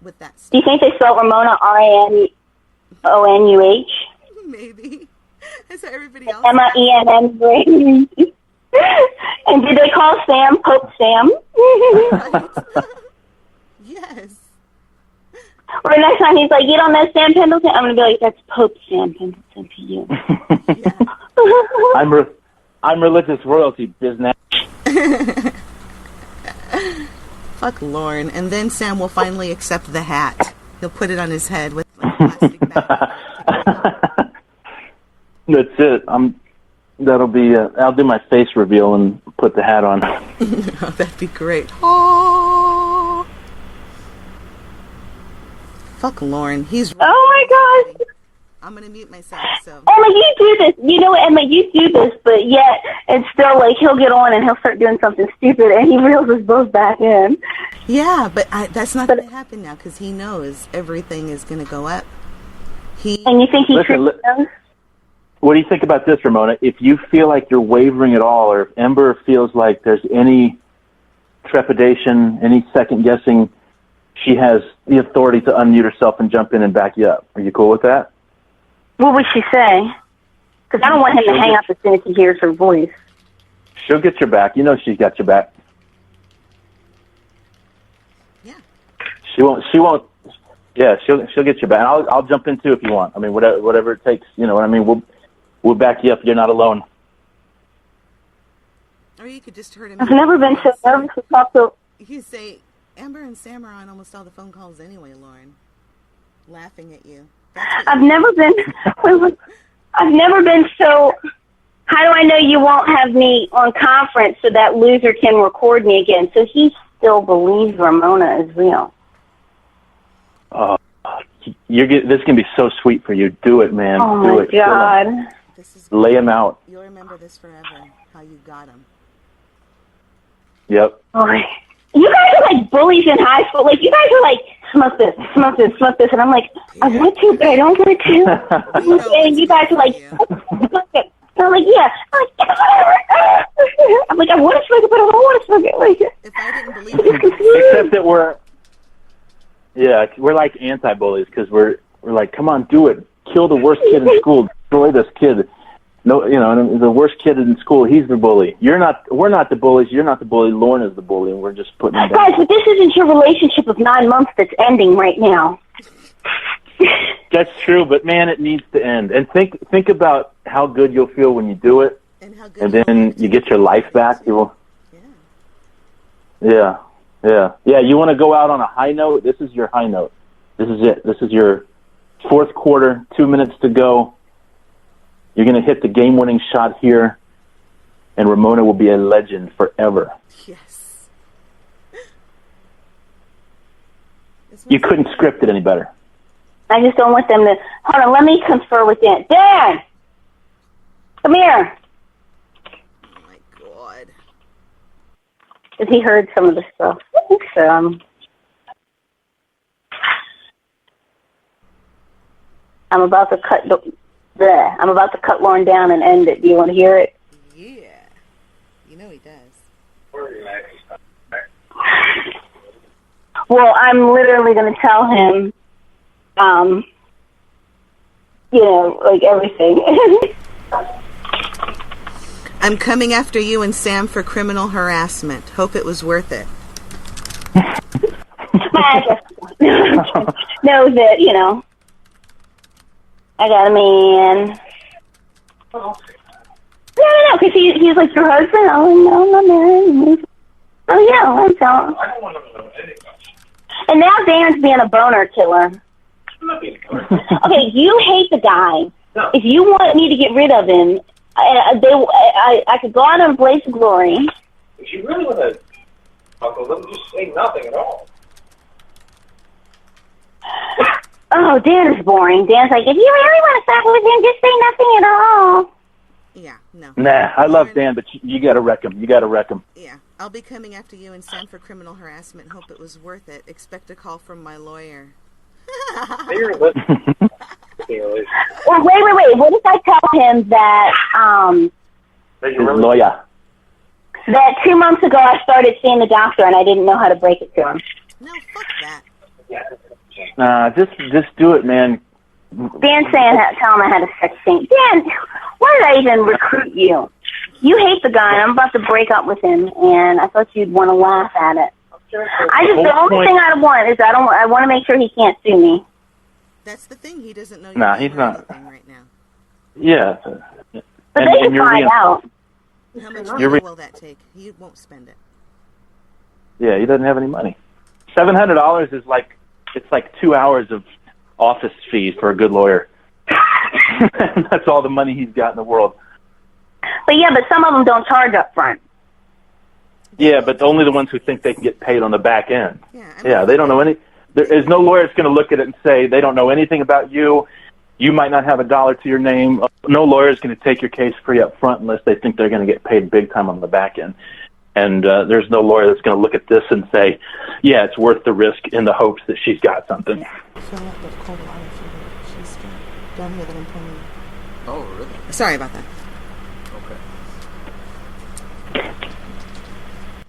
With that stuff. Do you think they spelled Ramona R-A-M-O-N-U-H? Maybe. That's how everybody else... M-I-E-N-N. And did they call Sam Pope Sam? Right. Yes. Or the next time he's like, you don't know Sam Pendleton? I'm going to be like, that's Pope Sam Pendleton to you. Yeah. I'm religious royalty, business. Fuck Lorne. And then Sam will finally accept the hat. He'll put it on his head with like a plastic bag. That's it. That'll be. I'll do my face reveal and put the hat on. Oh, that'd be great. Oh. Fuck Lorne. He's. Oh my gosh. I'm gonna mute myself. So. Emma, you do this. You know what, Emma? You do this, but yet it's still like he'll get on and he'll start doing something stupid, and he reels us both back in. Yeah, but that's not going to happen now because he knows everything is going to go up. And you think he truly knows? What do you think about this, Ramona? If you feel like you're wavering at all, or if Ember feels like there's any trepidation, any second guessing, she has the authority to unmute herself and jump in and back you up. Are you cool with that? What would she say? Because I don't want him to hang up as soon as he hears her voice. She'll get your back. You know she's got your back. Yeah. She won't. Yeah, she'll get your back. I'll jump in too if you want. I mean, whatever it takes. You know what I mean? We'll back you up. You're not alone. Or you could just hurt him. I've never been so nervous to talk to. You say Amber and Sam are on almost all the phone calls anyway, Lorne. Laughing at you. I've never been so. How do I know you won't have me on conference so that loser can record me again? So he still believes Ramona is real. This can be so sweet for you. Do it, man. Oh Do my it. God! Lay him out. You'll remember this forever. How you got him. Yep. Oh, you guys are like bullies in high school. Like you guys are like smoke this, smoke this, smoke this, and I'm like, I want to, but I don't want to. And you guys are like, smoke it. And I'm like, yeah. I'm like, I want to smoke it, but I don't want to smoke it. Like, if I didn't believe it, except that we're like anti-bullies because we're like, come on, do it. Kill the worst kid in school. Destroy this kid. No, the worst kid in school, he's the bully. We're not the bullies. You're not the bully. Lorne is the bully, and we're just putting him down. Guys, but this isn't your relationship of 9 months that's ending right now. That's true, but man, it needs to end. And think about how good you'll feel when you do it, and then you get your life back. You will. Yeah. You want to go out on a high note? This is your high note. This is it. This is your fourth quarter. 2 minutes to go. You're going to hit the game-winning shot here, and Ramona will be a legend forever. Yes. You couldn't script it any better. I just don't want them to... Hold on, let me confer with Dan. Dan! Come here! Oh, my God. Because he heard some of the stuff. I'm about to cut Lorne down and end it. Do you want to hear it? Yeah. You know he does. Well, I'm literally going to tell him, like everything. I'm coming after you and Sam for criminal harassment. Hope it was worth it. knows that, you know, I got a man. No, because he's like, your husband? Oh, no, I'm married. Oh, yeah, I'm telling. I don't want to know anything about you. And now Dan's being a boner killer. I'm not being a boner killer. Okay, you hate the guy. No. If you want me to get rid of him, I could go out on a blaze of glory. If you really want to talk to them, just say nothing at all. Oh, Dan is boring. Dan's like, if you really want to talk with him, just say nothing at all. Yeah, no. Nah, I love Dan, but you got to wreck him. You got to wreck him. Yeah, I'll be coming after you and Sam for criminal harassment. Hope it was worth it. Expect a call from my lawyer. You're listening. Well, wait. What if I tell him that, His lawyer. That 2 months ago I started seeing the doctor and I didn't know how to break it to him? No, fuck that. Just do it, man. Dan's saying, tell him I had a sex thing. Dan, why did I even recruit you? You hate the guy, and I'm about to break up with him, and I thought you'd want to laugh at it. The only thing I want is I want to make sure he can't sue me. That's the thing. He doesn't know you're he's not right now. Yeah. But they can find out. How much money will that take? He won't spend it. Yeah, he doesn't have any money. $700 is it's like 2 hours of office fees for a good lawyer. That's all the money he's got in the world. But some of them don't charge up front. Yeah, but only the ones who think they can get paid on the back end. Yeah, they don't know any. There is no lawyer that's going to look at it and say they don't know anything about you. You might not have a dollar to your name. No lawyer is going to take your case free up front unless they think they're going to get paid big time on the back end. And there's no lawyer that's going to look at this and say, yeah, it's worth the risk in the hopes that she's got something. She's down here that I'm playing. Oh, really? Sorry about that. Okay.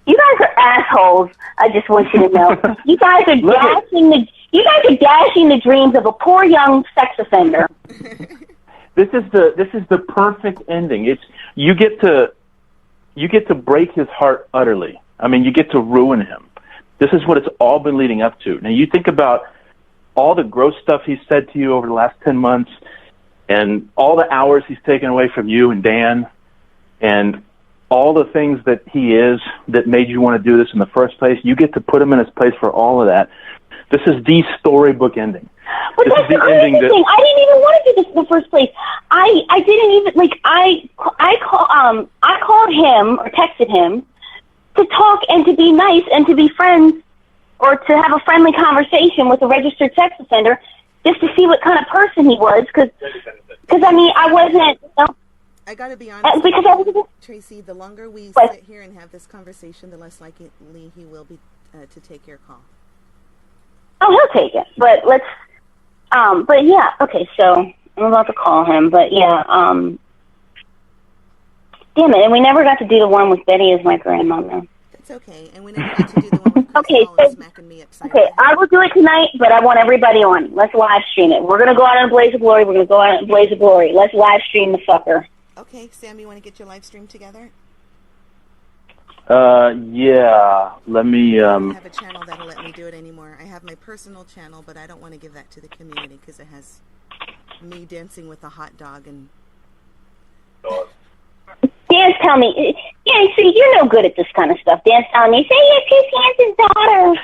You guys are assholes. I just want you to know. You guys are dashing the dreams of a poor young sex offender. This is the perfect ending. It's you get to break his heart utterly. I mean, you get to ruin him. This is what it's all been leading up to. Now, you think about all the gross stuff he's said to you over the last 10 months and all the hours he's taken away from you and Dan and all the things that he is that made you want to do this in the first place. You get to put him in his place for all of that. This is the storybook ending. But this that's the crazy thing. I didn't even want to do this in the first place. I didn't even I called him or texted him to talk and to be nice and to be friends or to have a friendly conversation with a registered sex offender just to see what kind of person he was. Because I mean, I wasn't. You know, I got to be honest. Because I was Tracy, the longer we sit here and have this conversation, the less likely he will be to take your call. Oh, he'll take it. But let's. But yeah, okay. So I'm about to call him. But yeah. Damn it! And we never got to do the one with Betty as my grandmother. It's okay. And we never got to do the one with okay, so, smacking me upside okay, I will do it tonight, but I want everybody on. Let's live stream it. We're gonna go out in a blaze of glory. We're gonna go out in a blaze of glory. Let's live stream the fucker. Okay, Sam, you want to get your live stream together? Yeah. Let me. I don't have a channel that'll let me do it anymore. I have my personal channel, but I don't want to give that to the community because it has me dancing with a hot dog and. Dan's telling me, yeah, see, you're no good at this kind of stuff. Dan's telling me, say it's his daughter.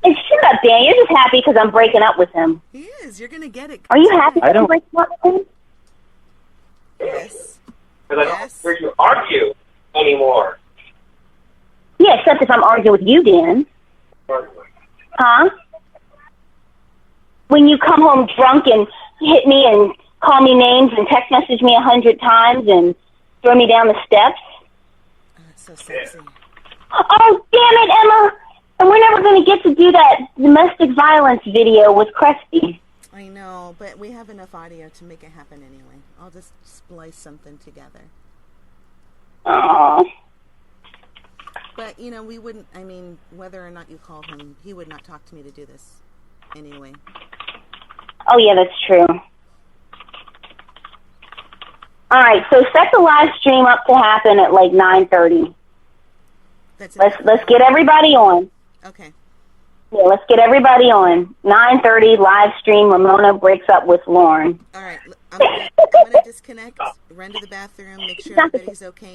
And shut up, Dan. You're just happy because I'm breaking up with him. He is. You're going to get it. Are you happy that I'm breaking up with him? Yes. Because I don't hear you argue anymore. Yeah, except if I'm arguing with you, Dan. Huh? When you come home drunk and hit me and call me names and text message me 100 times and throw me down the steps. Oh, that's so sexy. Oh, damn it, Emma. And we're never going to get to do that domestic violence video with Cresty. I know, but we have enough audio to make it happen anyway. I'll just splice something together. Aww. But, you know, we wouldn't, I mean, whether or not you called him, he would not talk to me to do this anyway. Oh, yeah, that's true. All right, so set the live stream up to happen at like 9:30. That's let's get everybody on. Okay. Yeah, let's get everybody on. 9:30 live stream. Ramona breaks up with Lorne. All right. I'm gonna disconnect, run to the bathroom, make sure everybody's okay.